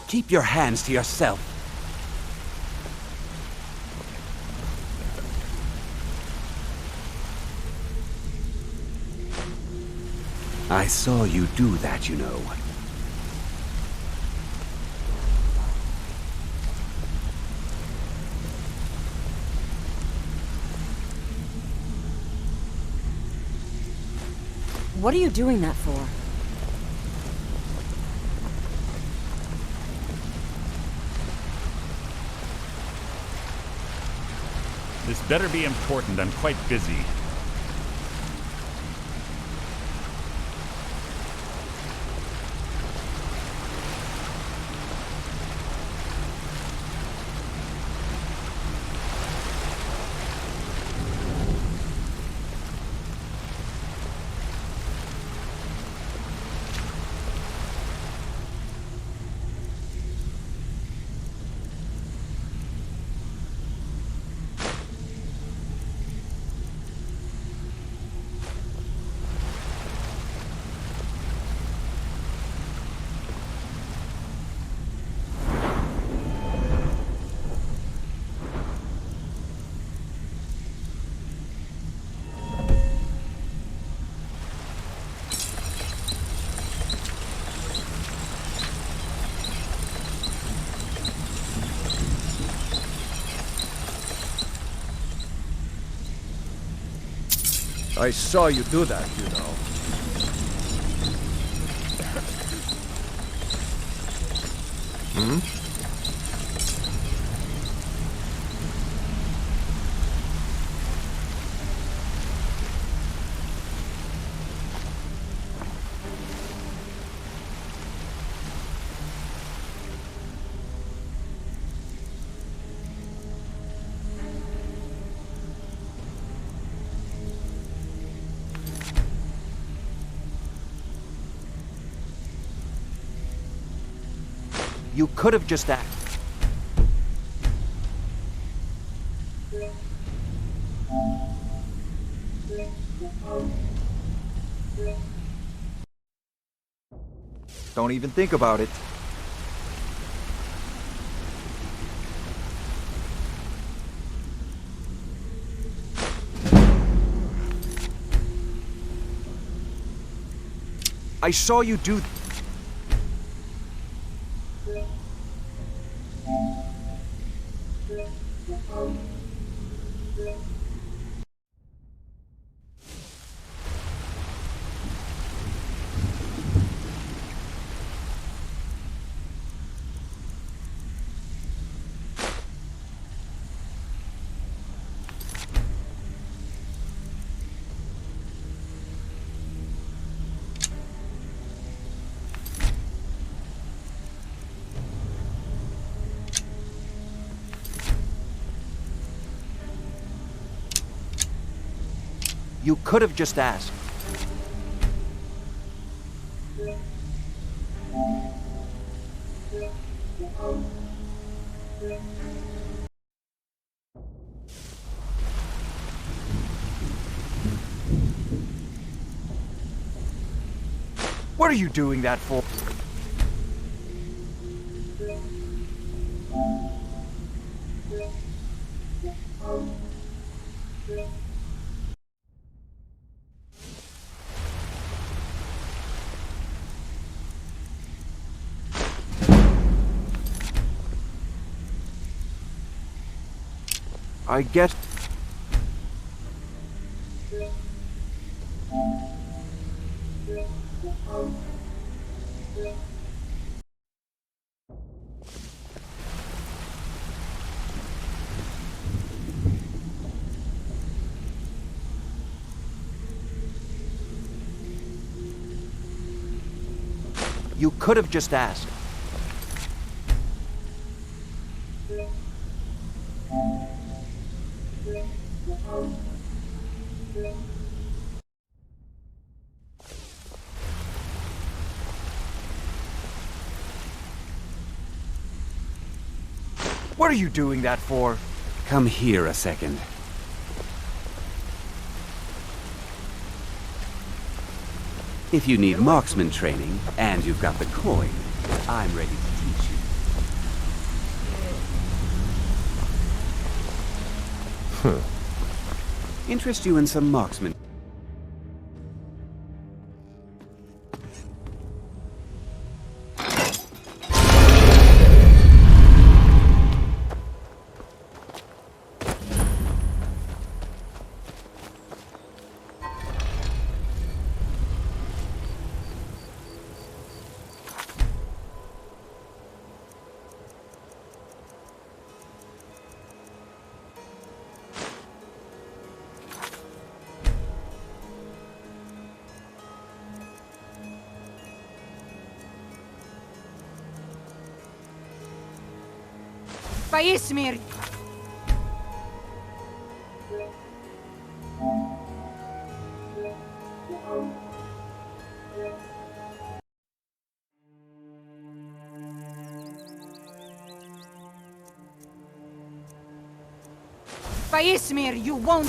C: Keep your hands to yourself. I saw you do that, you know.
H: What are you doing that for?
T: This better be important. I'm quite busy.
E: I saw you do that, you know.
A: Hmm?
N: You could have just acted. Don't even think about it. I saw you do. You could have just asked. What are you doing that for? I get. You could have just asked. What are you doing that for?
C: Come here a second. If you need marksman training, and you've got the coin, I'm ready to teach you. Interest you in some marksman?
M: Faismir! Faismir, you won't...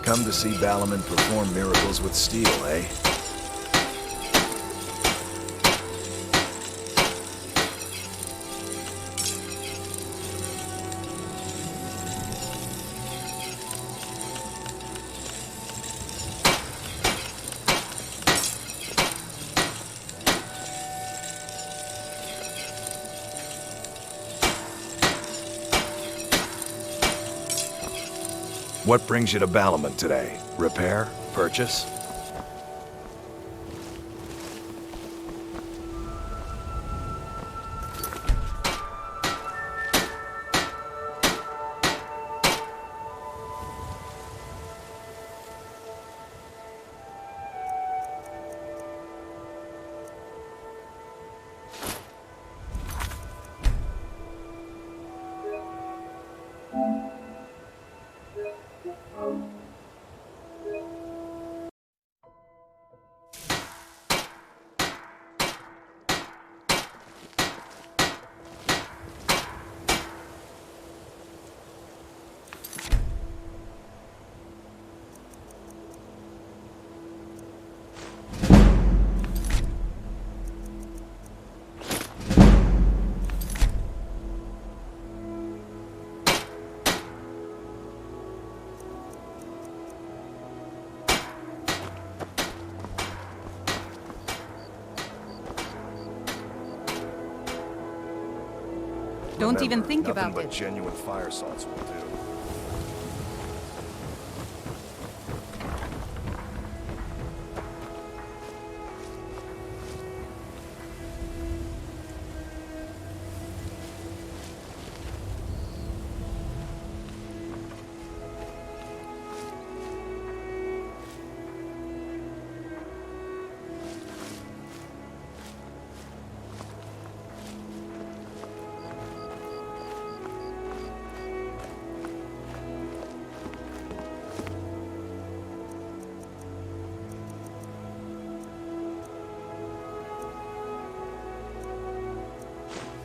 A: Come to see Balaman perform miracles with steel, eh? What brings you to Balaman today? Repair? Purchase?
K: Don't even think
A: Nothing
K: about
A: but
K: it.
A: genuine fire salts will do.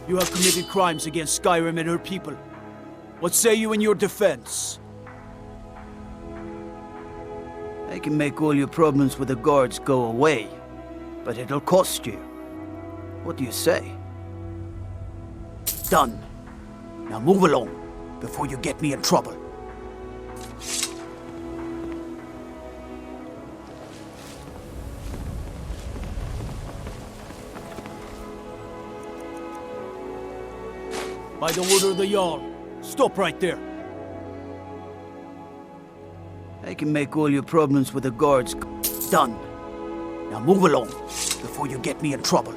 P: You have committed crimes against Skyrim and her people. What say you in your defense? I can make all your problems with the guards go away, but it'll cost you. What do you say? Done. Now move along, before you get me in trouble. By the order of the Jarl. Stop right there. I can make all your problems with the guards done. Now move along, before you get me in trouble.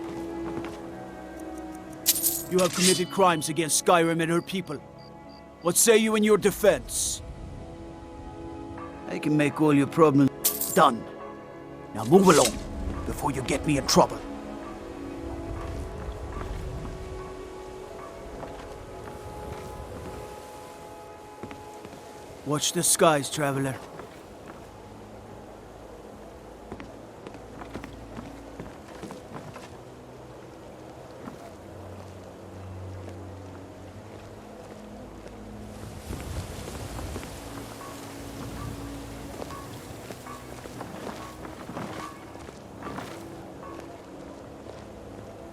P: You have committed crimes against Skyrim and her people. What say you in your defense? I can make all your problems done. Now move along, before you get me in trouble. Watch the skies, traveler.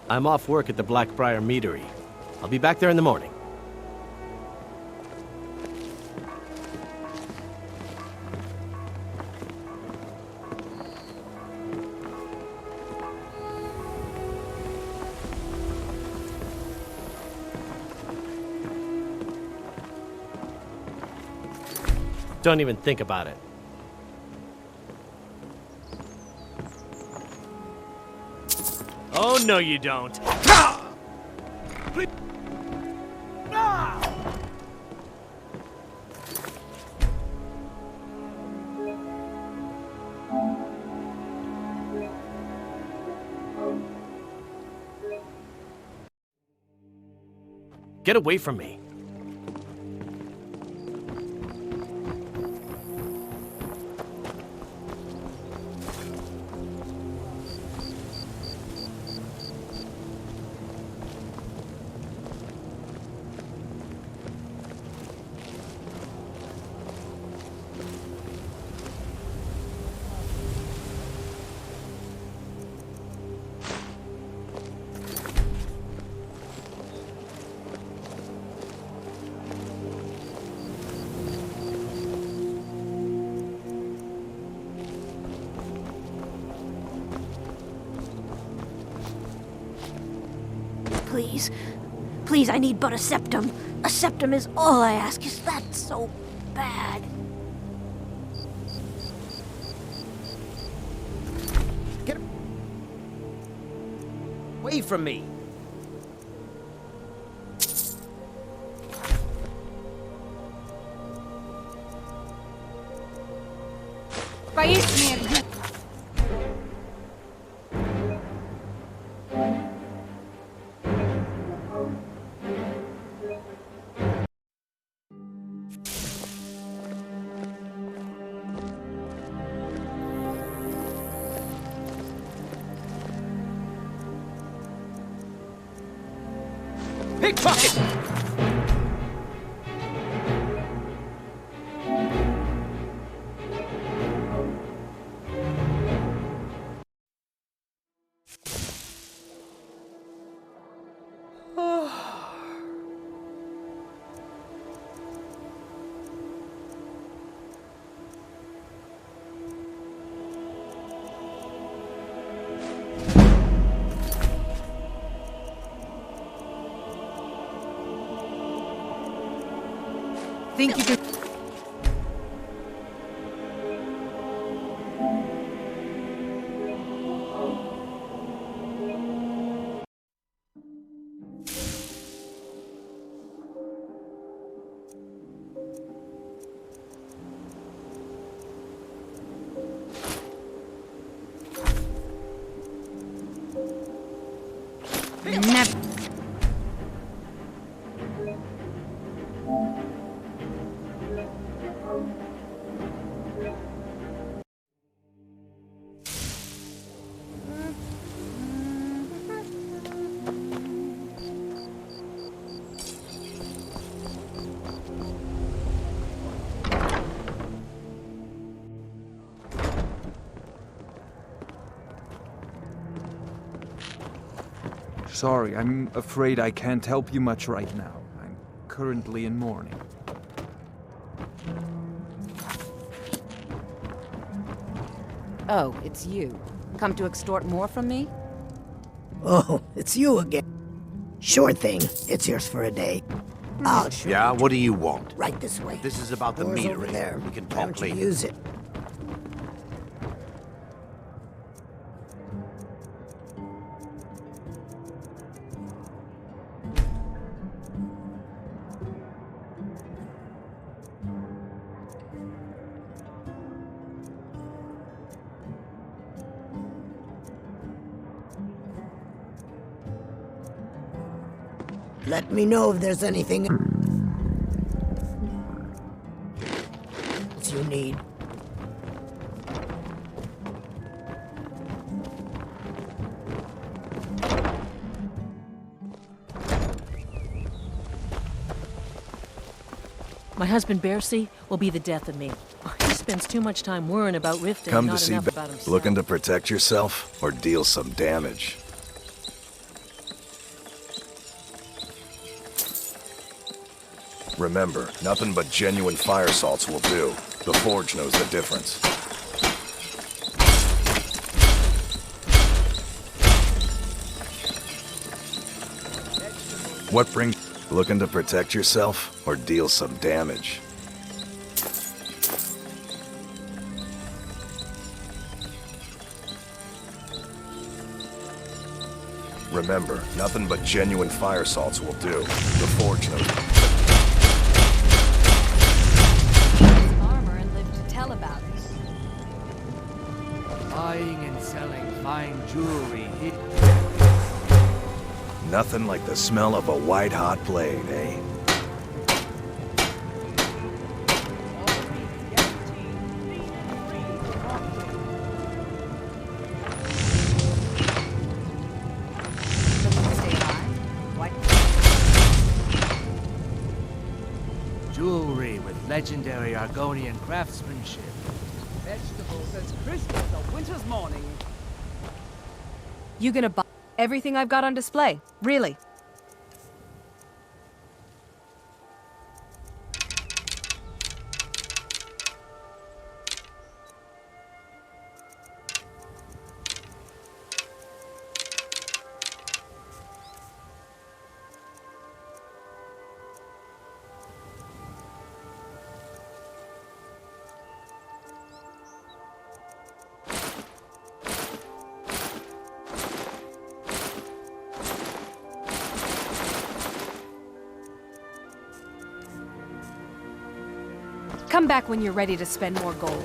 D: I'm off work at the Blackbriar Meadery. I'll be back there in the morning. Don't even think about it. Oh, no you don't. Get away from me.
F: Please. Please, I need but a septum. A septum is all I ask. Is that so bad?
D: Get away from me. Pickpocket!
K: Think you could... Never.
N: Sorry, I'm afraid I can't help you much right now. I'm currently in mourning.
H: Oh, it's you. Come to extort more from me?
F: Oh, it's you again. Sure thing. It's yours for a day. I'll show
G: Yeah,
F: you.
G: what do you want?
F: Right this way.
G: This is about the
F: Door's over
G: metering.
F: there.
G: We can
F: Why
G: talk
F: don't you
G: later.
F: use it? Let me know if there's anything else you need.
O: My husband Bercy will be the death of me. He spends too much time worrying about Riften
A: Come
O: and
A: to
O: not
A: see
O: enough about himself.
A: looking to protect yourself or deal some damage? Remember, nothing but genuine fire salts will do. The Forge knows the difference. What brings... Looking to protect yourself or deal some damage? Remember, nothing but genuine fire salts will do. The Forge knows...
K: Armor and live to tell about it.
B: Buying and selling fine jewelry.
A: Nothing like the smell of a white-hot blade, eh?
B: Jewelry with legendary Argonian craftsmanship.
L: Vegetables as crisp as a winter's morning.
K: You gonna buy everything I've got on display? Really? Come back when you're ready to spend more gold.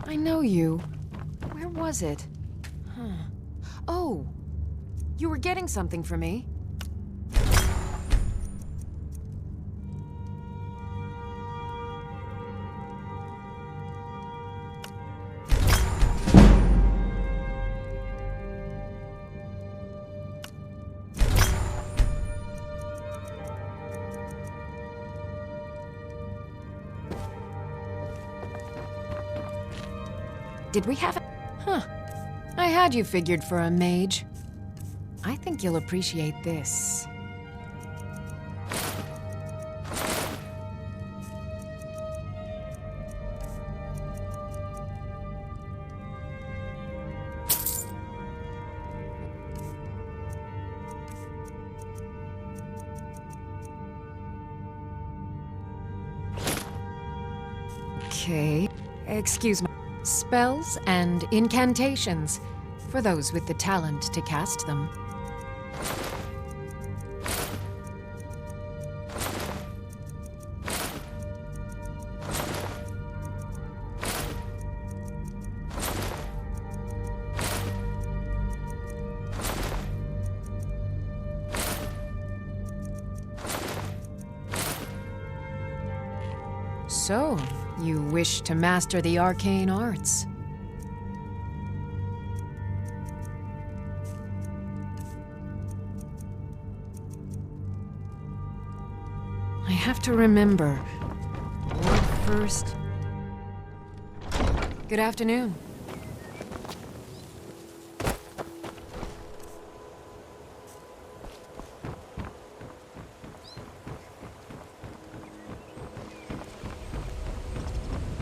R: I know you. Where was it? Huh. Oh! You were getting something for me. Did we have it? Huh. I had you figured for a mage. I think you'll appreciate this. Okay. Excuse me. Spells and incantations, for those with the talent to cast them. So, you wish to master the arcane arts? I have to remember. Ward first. Good afternoon.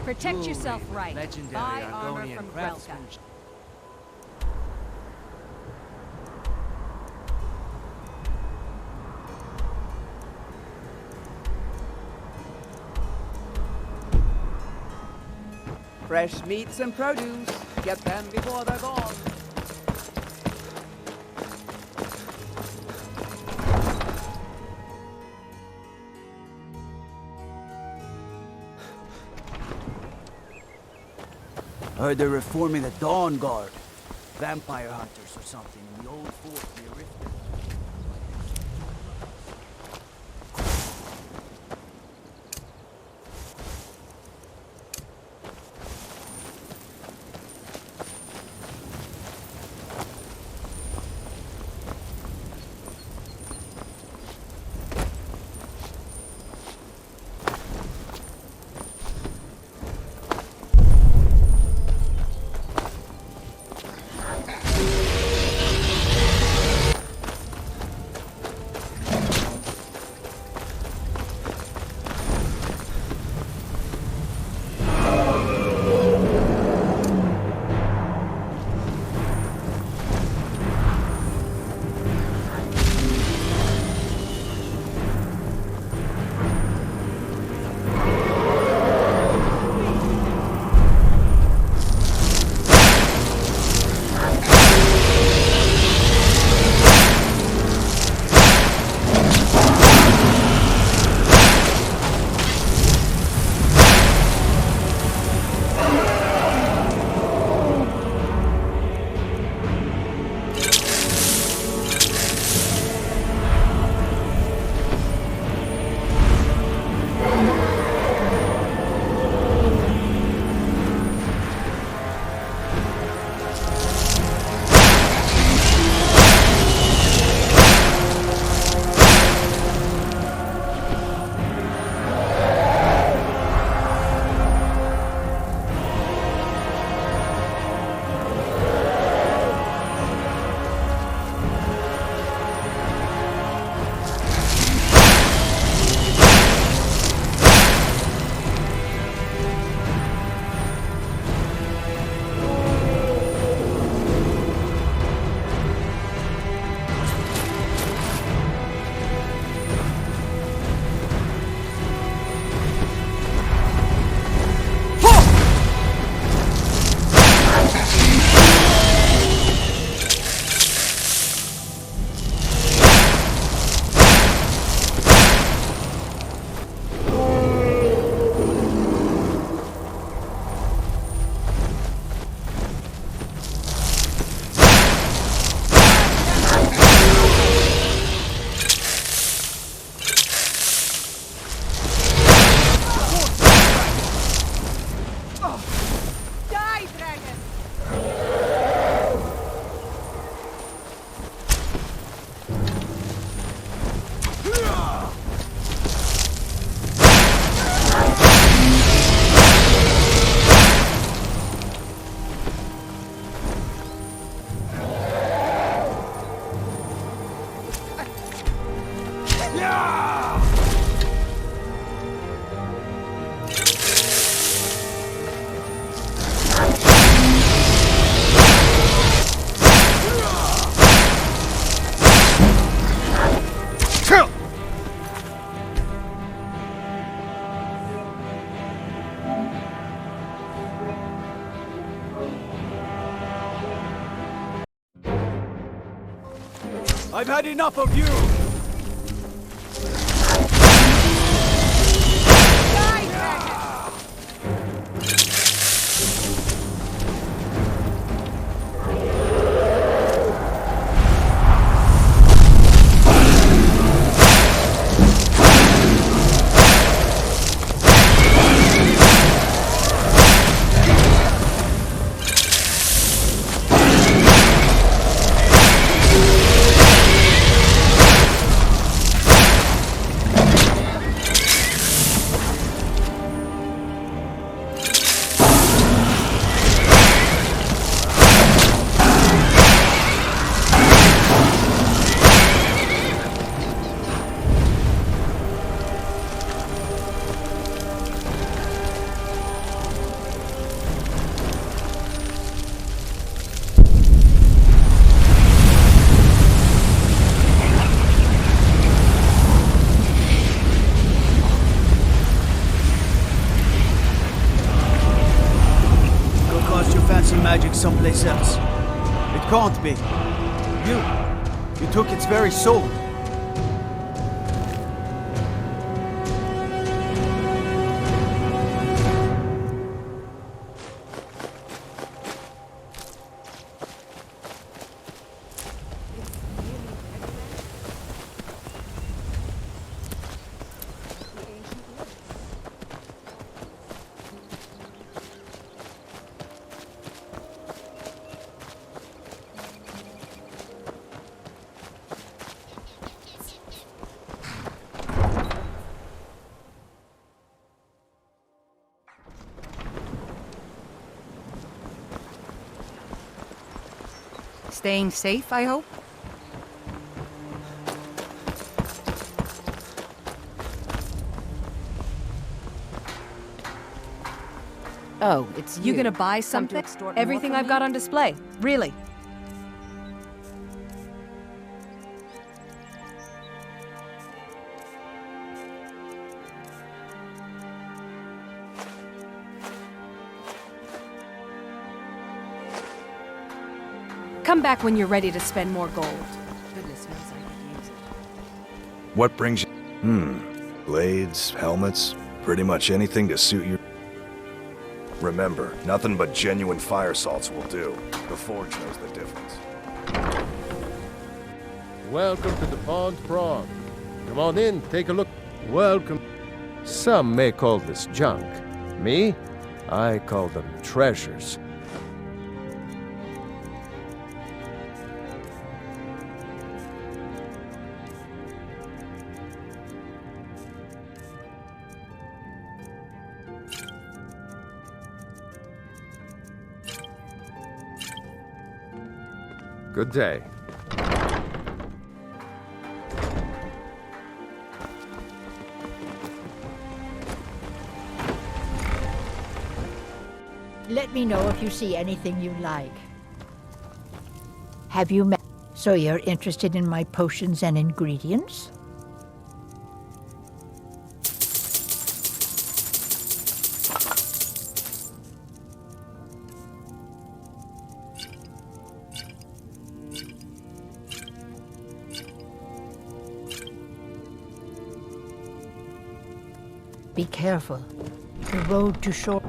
K: Protect yourself right.
B: Legendary
K: Buy armor
B: Argonian
K: from Grelka.
B: craftsmanship.
Q: Fresh meats and produce. Get them before they're gone.
P: Heard they're reforming the Dawn Guard. Vampire hunters or something in the old fort near Riften. I've had enough of you! magic someplace else. It can't be. You took its very soul.
H: Staying safe, I hope? Oh, it's you.
K: You gonna buy something? Everything I've got on display. Really? Come back when you're ready to spend more gold. Goodness knows I could use it.
A: What brings you... Blades, helmets, pretty much anything to suit your... Remember, nothing but genuine fire salts will do. The Forge knows the difference.
E: Welcome to the Pond Prawn. Come on in, take a look. Welcome. Some may call this junk. Me? I call them treasures. Good day.
J: Let me know if you see anything you like. Have you met? So you're interested in my potions and ingredients? Be careful. The road to shore.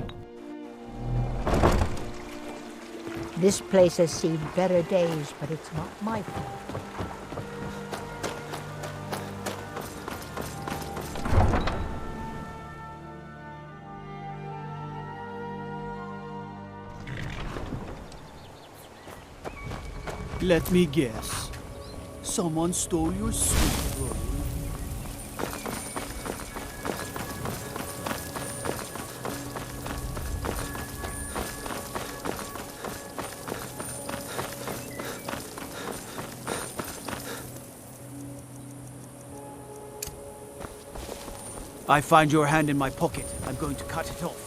J: This place has seen better days, but it's not my fault.
P: Let me guess. Someone stole your sweet roll. I find your hand in my pocket. I'm going to cut it off.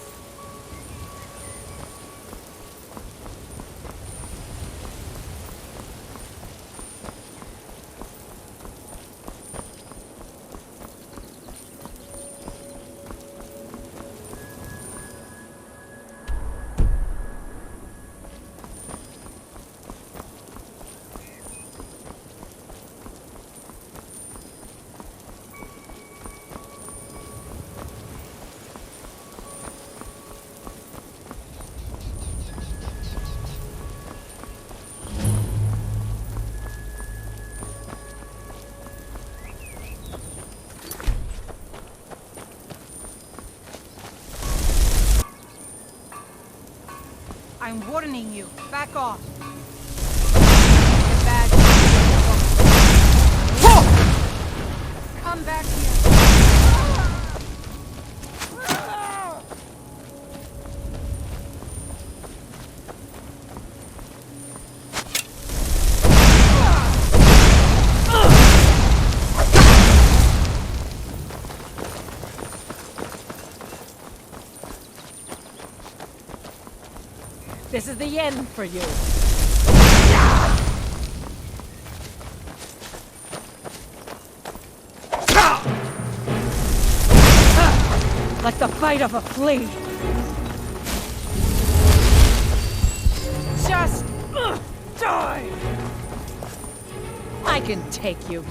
M: I'm warning you. Back off. Come back here.
J: This is the end for you. Like the bite of a flea.
O: Die! I can take you.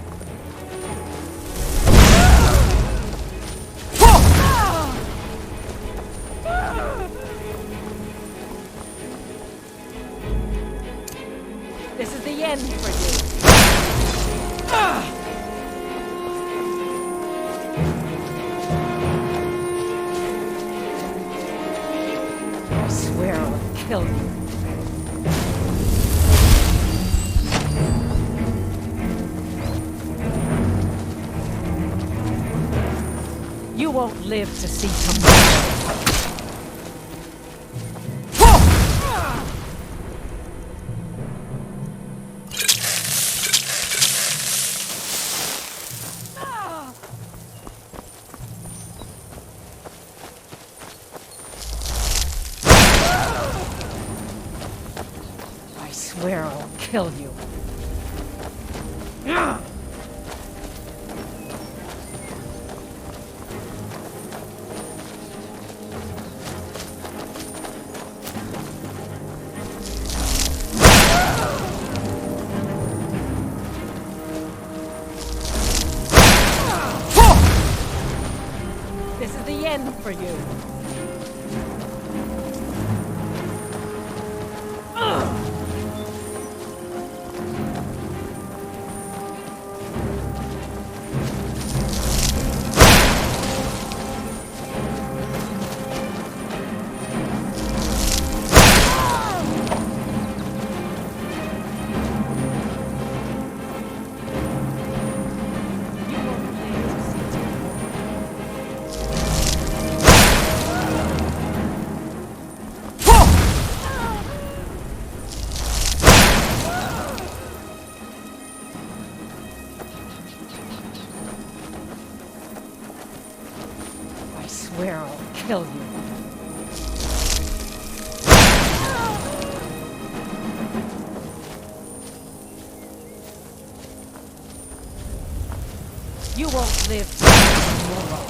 O: This is the end for you. I swear I'll kill you. You won't live to see tomorrow. I swear I'll kill you. This is the end for you. I swear I'll kill you. You won't live to see tomorrow.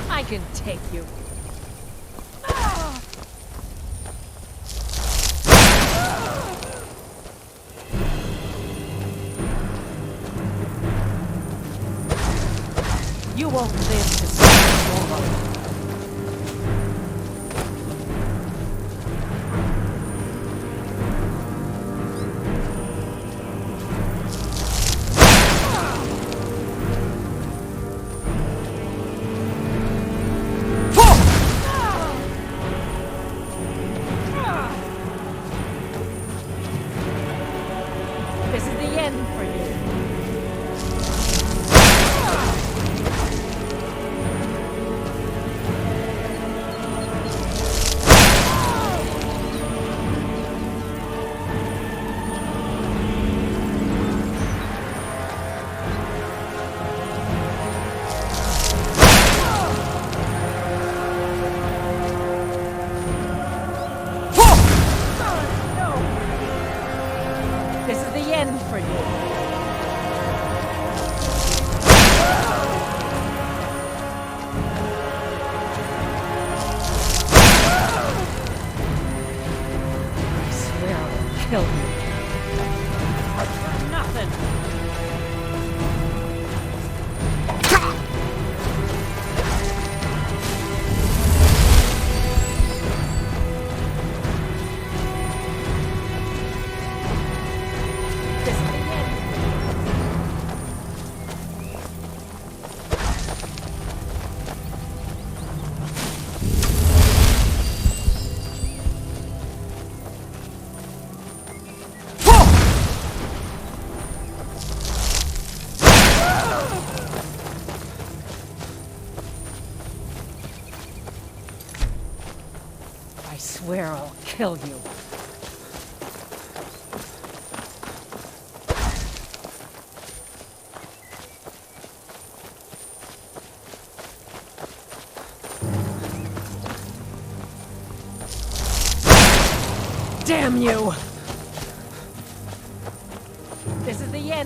O: I can take you. You won't live to see tomorrow. This is the end for you. This is the end for you. I swear I'll kill you. For nothing. This is the end. I swear I'll kill you. Damn you! This is the end.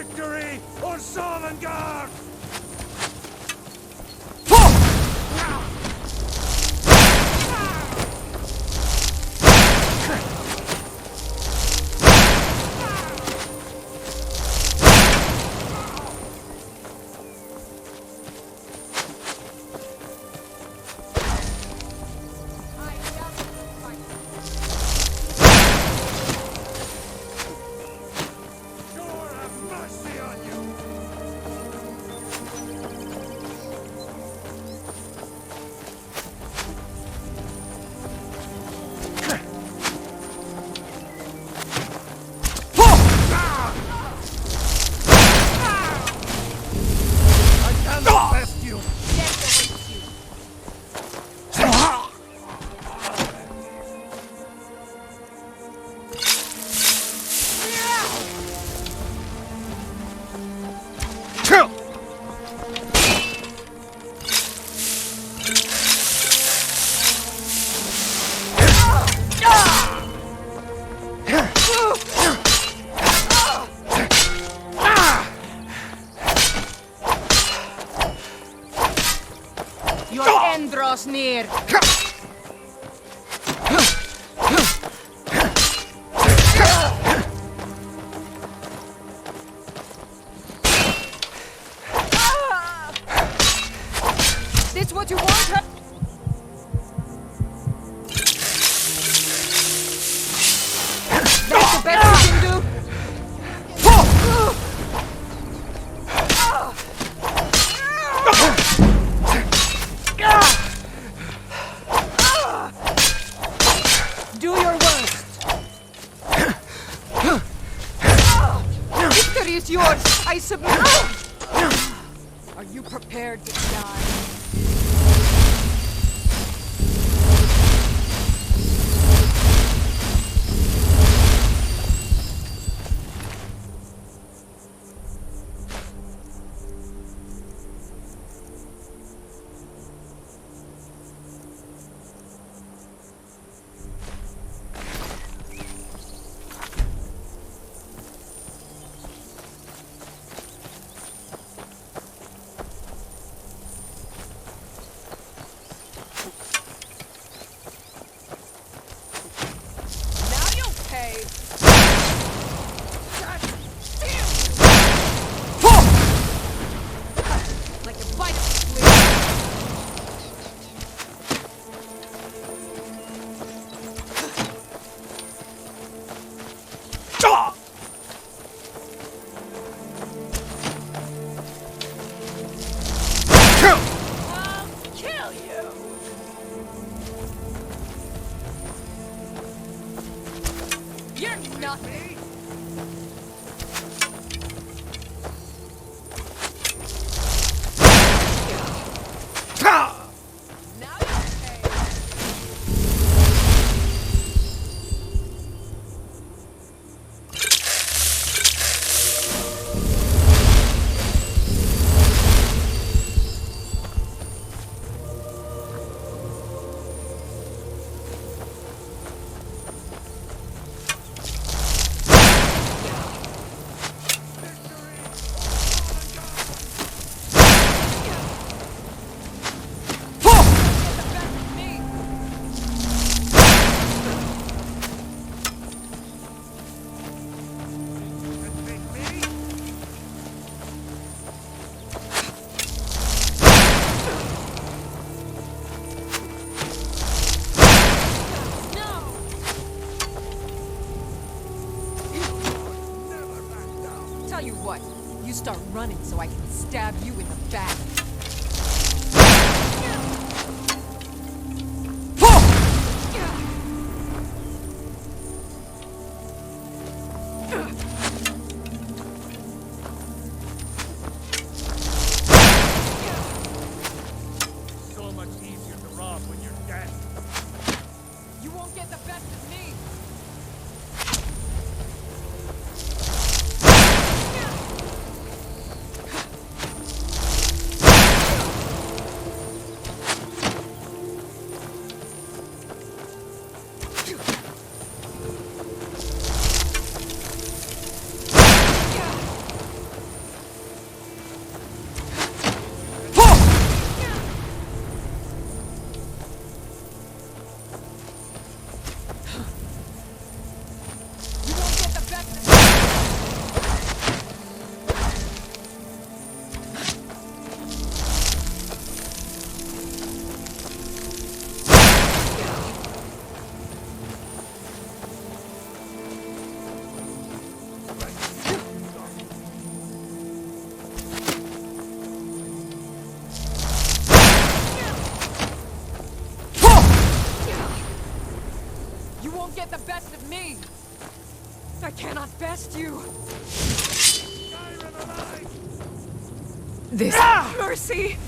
E: Victory or Sovngarde!
K: Endros near. This what you want? That's the best you can do. Do your worst. Victory is yours. I submit. Are you prepared to die? You're nothing! Tell you what, you start running so I can stab you in the back.
E: So much easier to rob when you're dead.
K: You won't get the best of me!
L: cannot best you.
O: This
L: Mercy!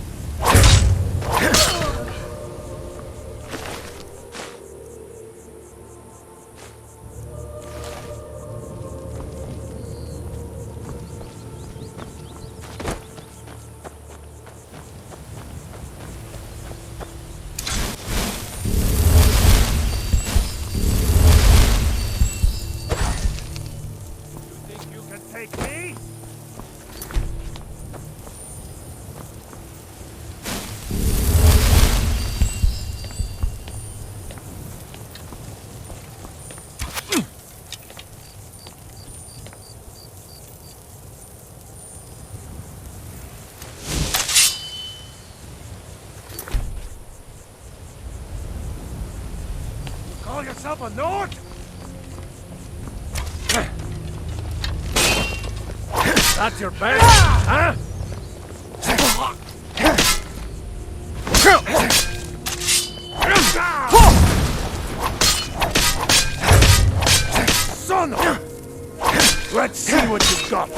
E: Call yourself a Nord? That's your best, huh? Son of a... Let's see what you've got.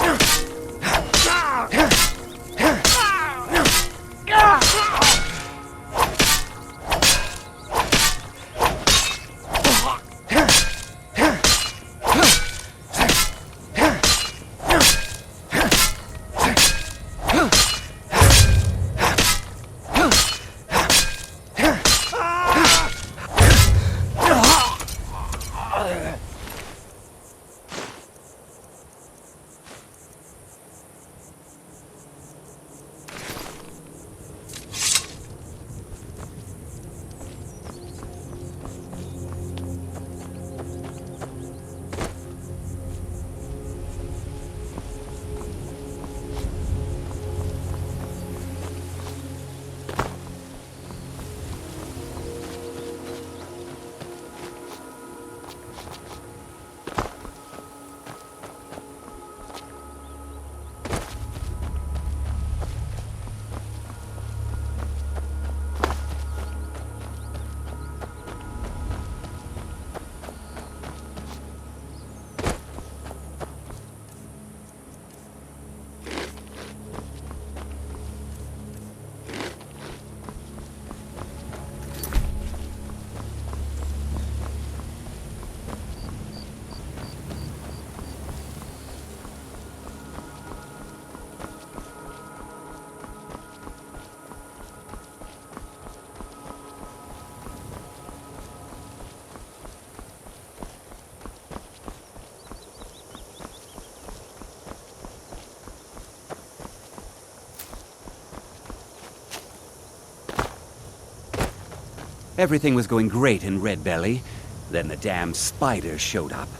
C: Everything was going great in Red Belly. Then the damn spiders showed up.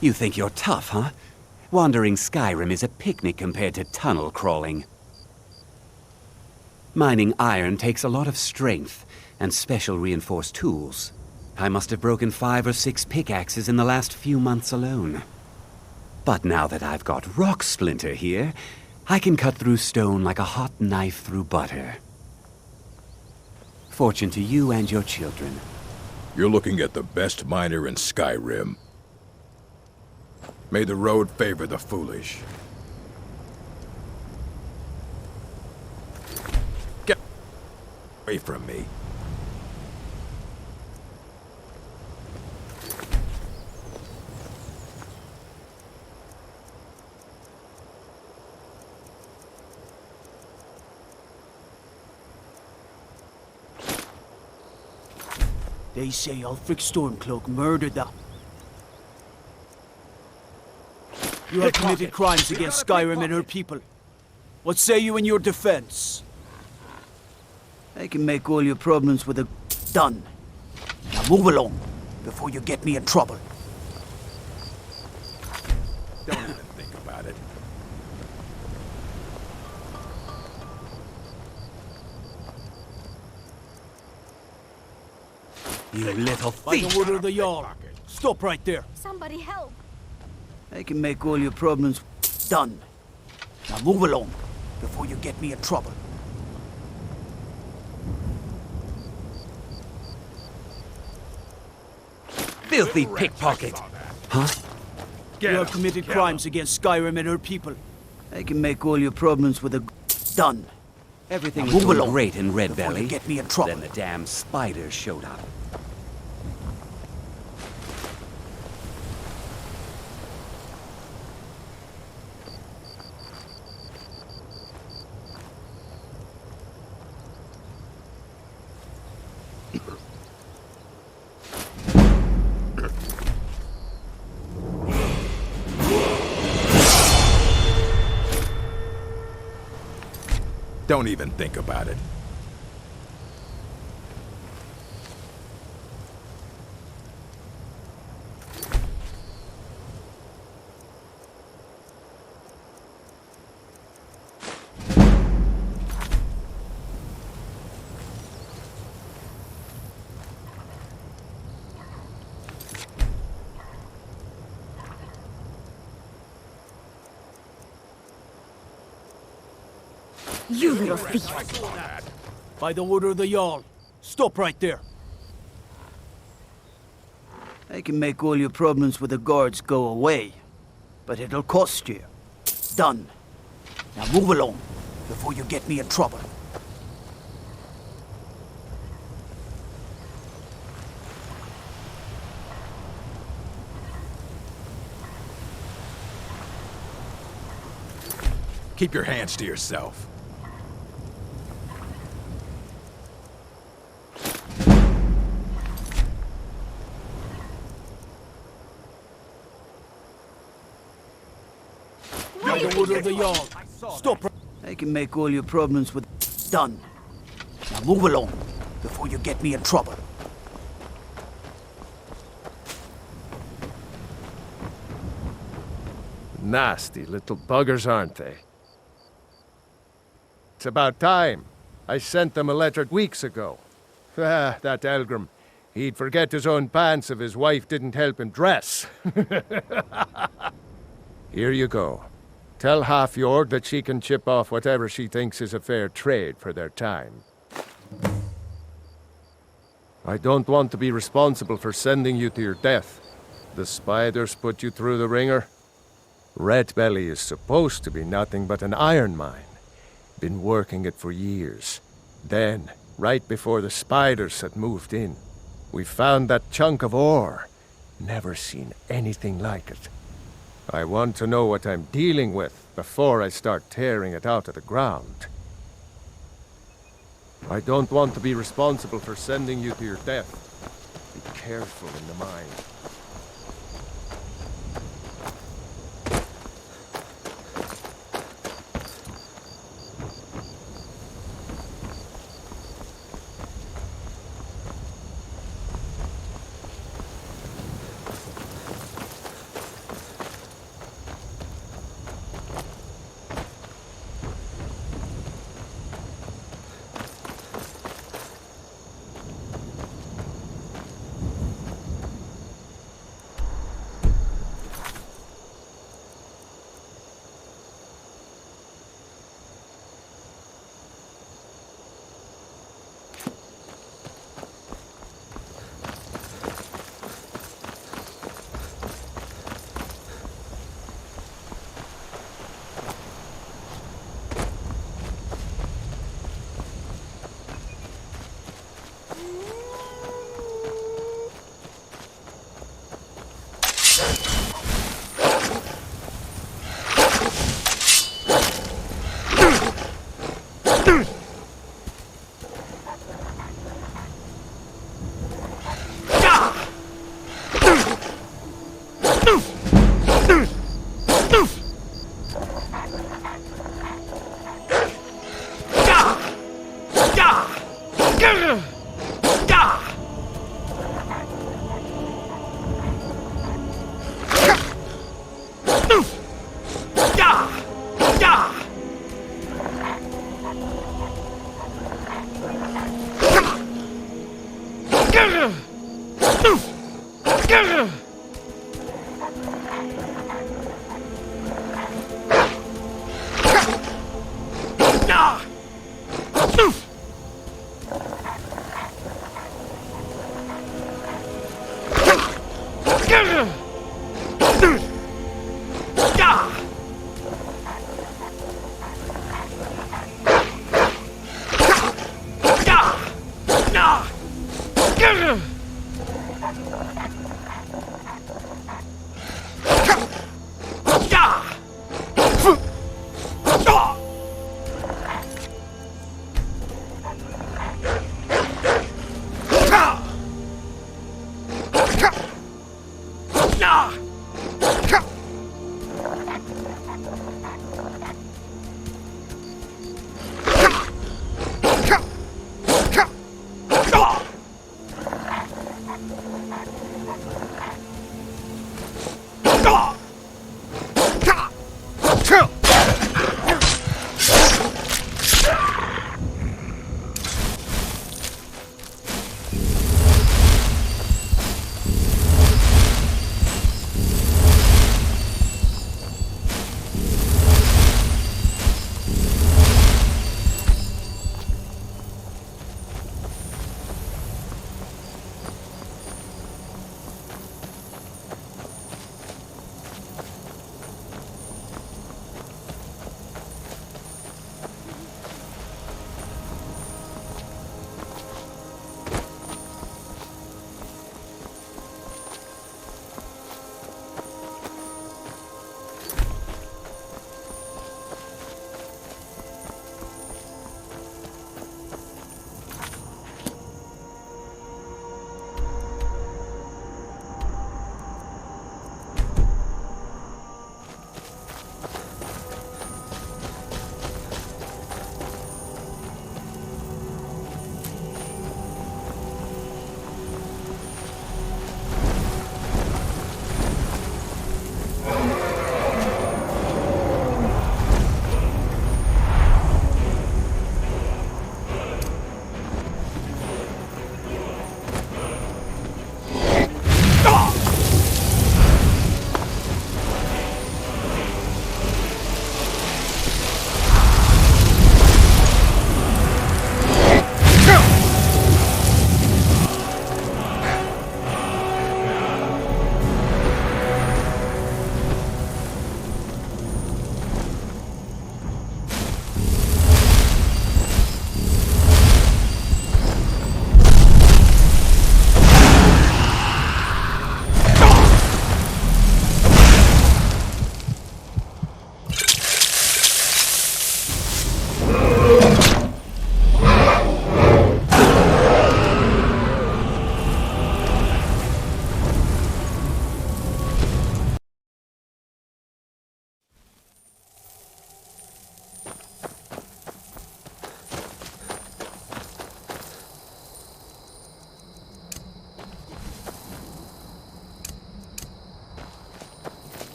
C: You think you're tough, huh? Wandering Skyrim is a picnic compared to tunnel crawling. Mining iron takes a lot of strength and special reinforced tools. I must have broken 5 or 6 pickaxes in the last few months alone. But now that I've got Rock Splinter here, I can cut through stone like a hot knife through butter. Fortune to you and your children.
I: You're looking at the best miner in Skyrim. May the road favor the foolish. Get away from me.
P: They say Ulfric Stormcloak murdered the... You have committed crimes against Skyrim and her people. What say you in your defense? I can make all your problems with a... done. Now move along, before you get me in trouble.
I: Don't even think about it.
P: You little thief! By the order of the Jarl. Stop right there.
V: Somebody help!
P: I can make all your problems done. Now move along, before you get me in trouble.
C: Filthy pickpocket! Huh?
P: You have committed crimes against Skyrim and her people. I can make all your problems with a done.
C: Everything
P: Now
C: was
P: move
C: going
P: along
C: great in Red
P: before
C: Valley.
P: you get me in trouble.
C: Then the damn spiders showed up.
I: Don't even think about it.
M: You little thief!
P: By the order of the Jarl, stop right there. I can make all your problems with the guards go away, but it'll cost you. Done. Now move along, before you get me in trouble.
I: Keep your hands to yourself.
P: By the order of the Jarl, stop. I can make all your problems with done. Now move along, before you get me in trouble.
E: Nasty little buggers, aren't they? It's about time. I sent them a letter weeks ago. Ah, that Elgrim. He'd forget his own pants if his wife didn't help him dress. Here you go. Tell Half-Yord that she can chip off whatever she thinks is a fair trade for their time. I don't want to be responsible for sending you to your death. The spiders put you through the ringer. Red Belly is supposed to be nothing but an iron mine. Been working it for years. Then, right before the spiders had moved in, we found that chunk of ore. Never seen anything like it. I want to know what I'm dealing with before I start tearing it out of the ground. I don't want to be responsible for sending you to your death. Be careful in the mine.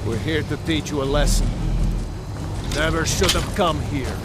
E: We're here to teach you a lesson. Never should have come here.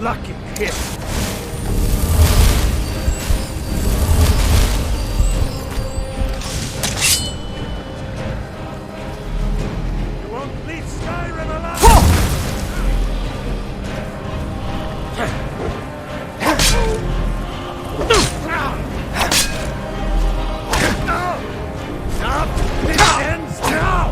E: Lucky hit. You won't leave Skyrim alive! Stop! It ends now!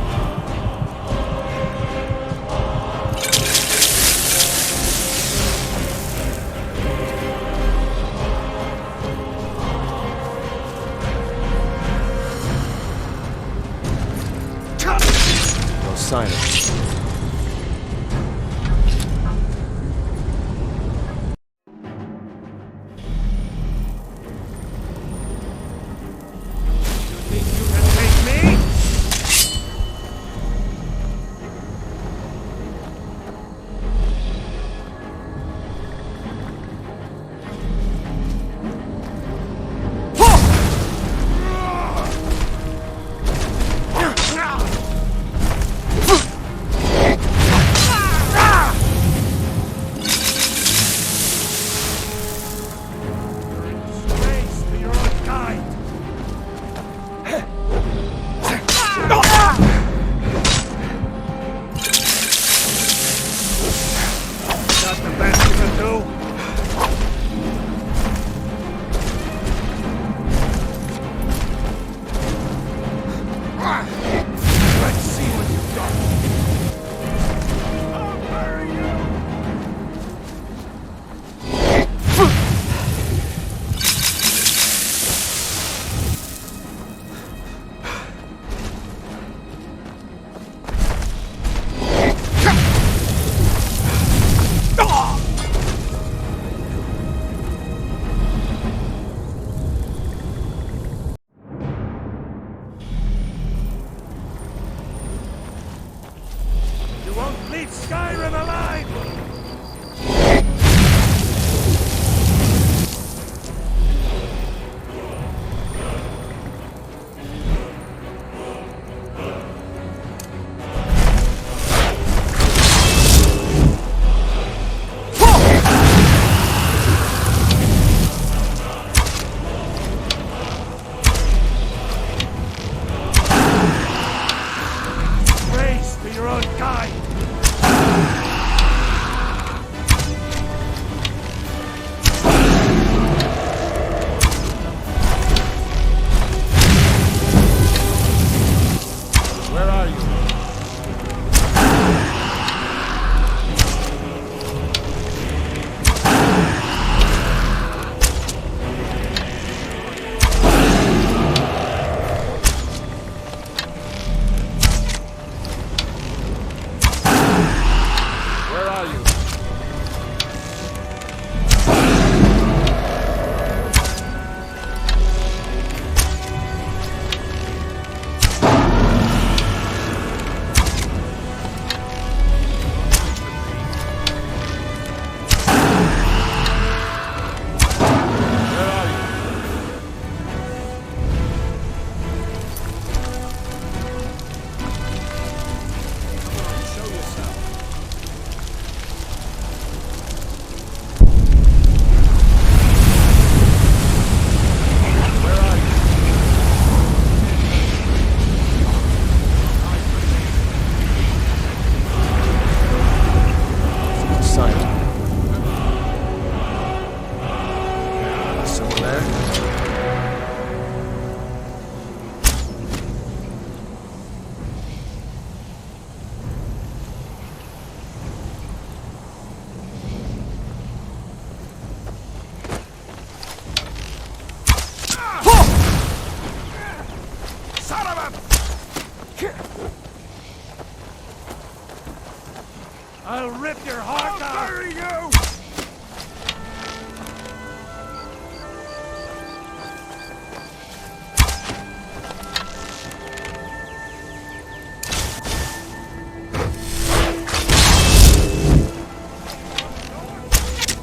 E: rip your heart out!
A: I'll bury you!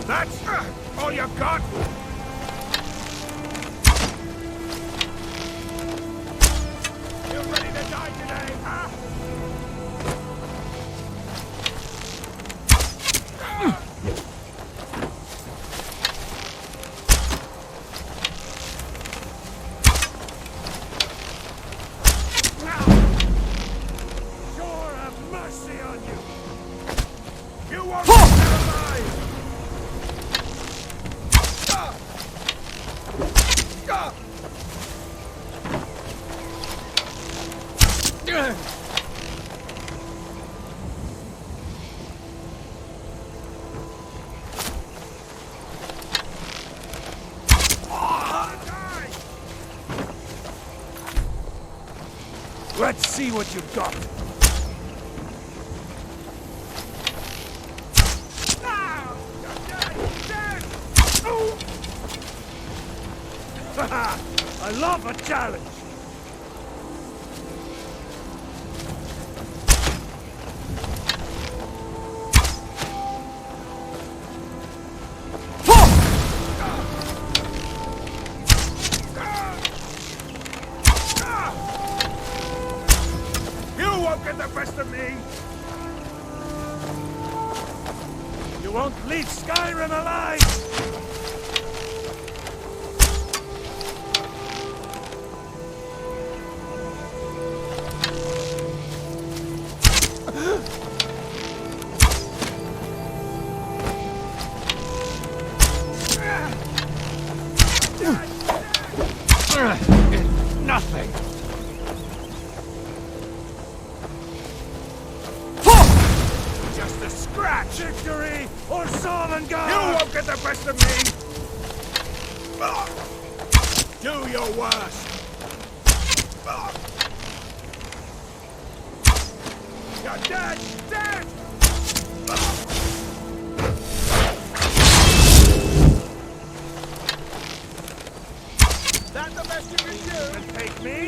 A: That's all you got? You ready to die today, huh? Sure have mercy on you! You won't get alive! Let's see what you've got. I love a challenge! You won't get the best of me! You won't leave Skyrim alive! Nothing. Just a scratch. Victory or Sovngarde. You won't get the best of me. Do your worst. You're dead. Dead. That the best you can do? And take me?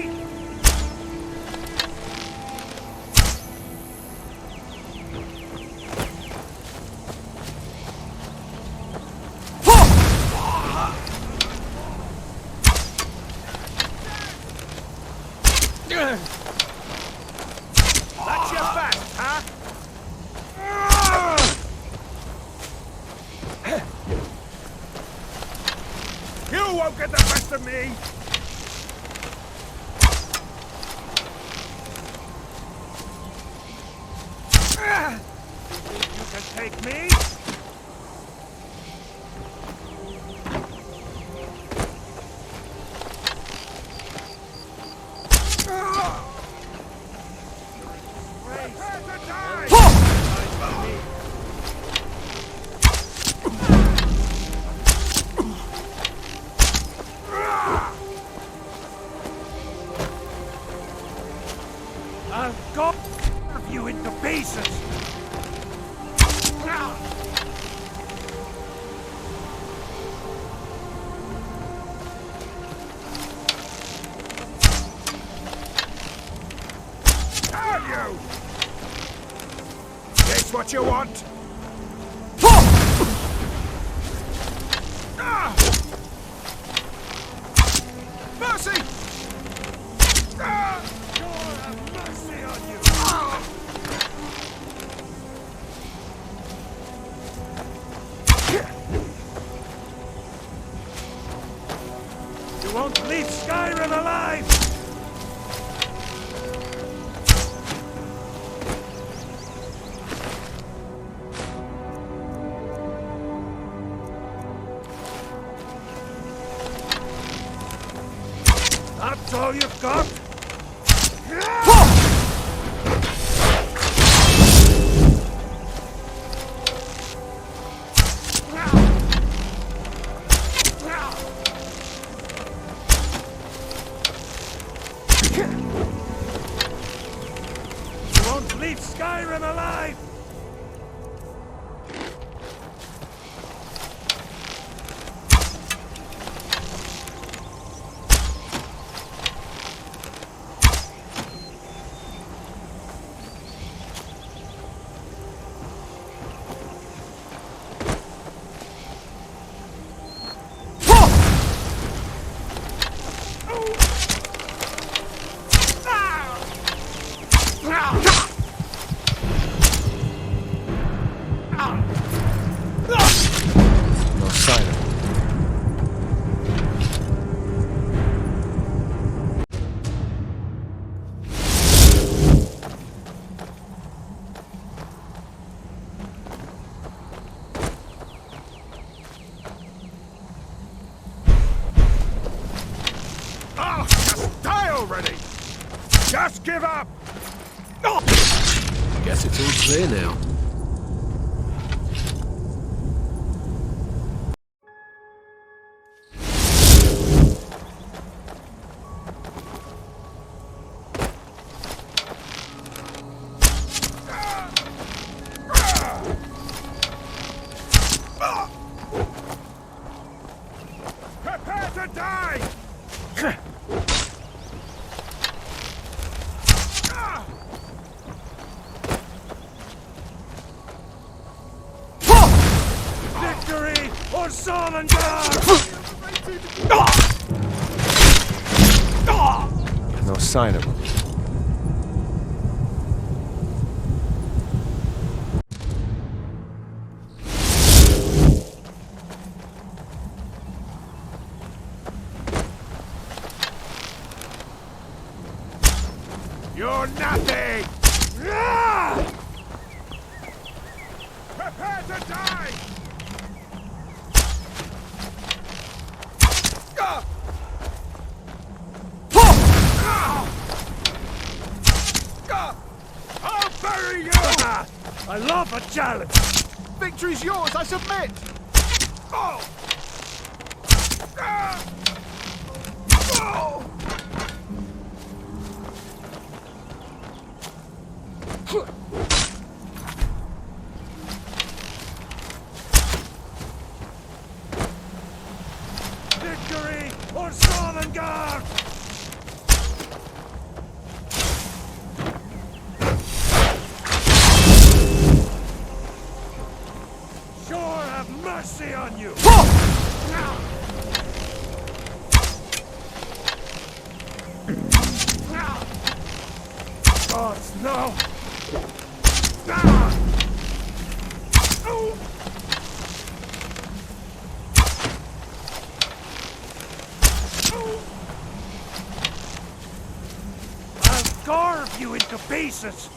A: That's your best, huh? You won't get the best of me! You can take me? I'll carve you into pieces! Have you? This what you want? Mercy! God have mercy on you! You won't leave Skyrim alive! That's all you've got? You won't leave Skyrim alive!
E: already! Just give up!
S: Guess it's all clear now.
E: Prepare to die! Victory or Solengard! No sign of him. You're nothing! Prepare to die! I'll bury you! I love a challenge! Victory's yours, I submit! Oh! Victory or Solengard! Sure have mercy on you! Gods, no! I'll carve you into pieces!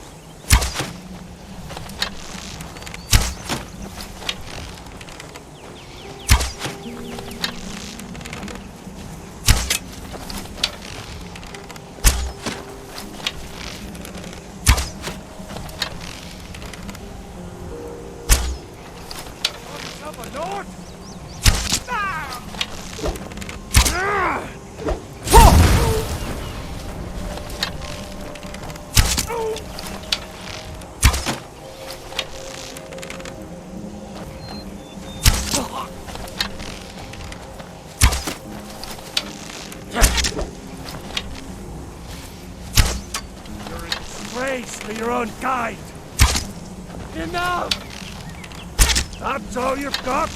E: To your own kind. Enough! That's all you've got?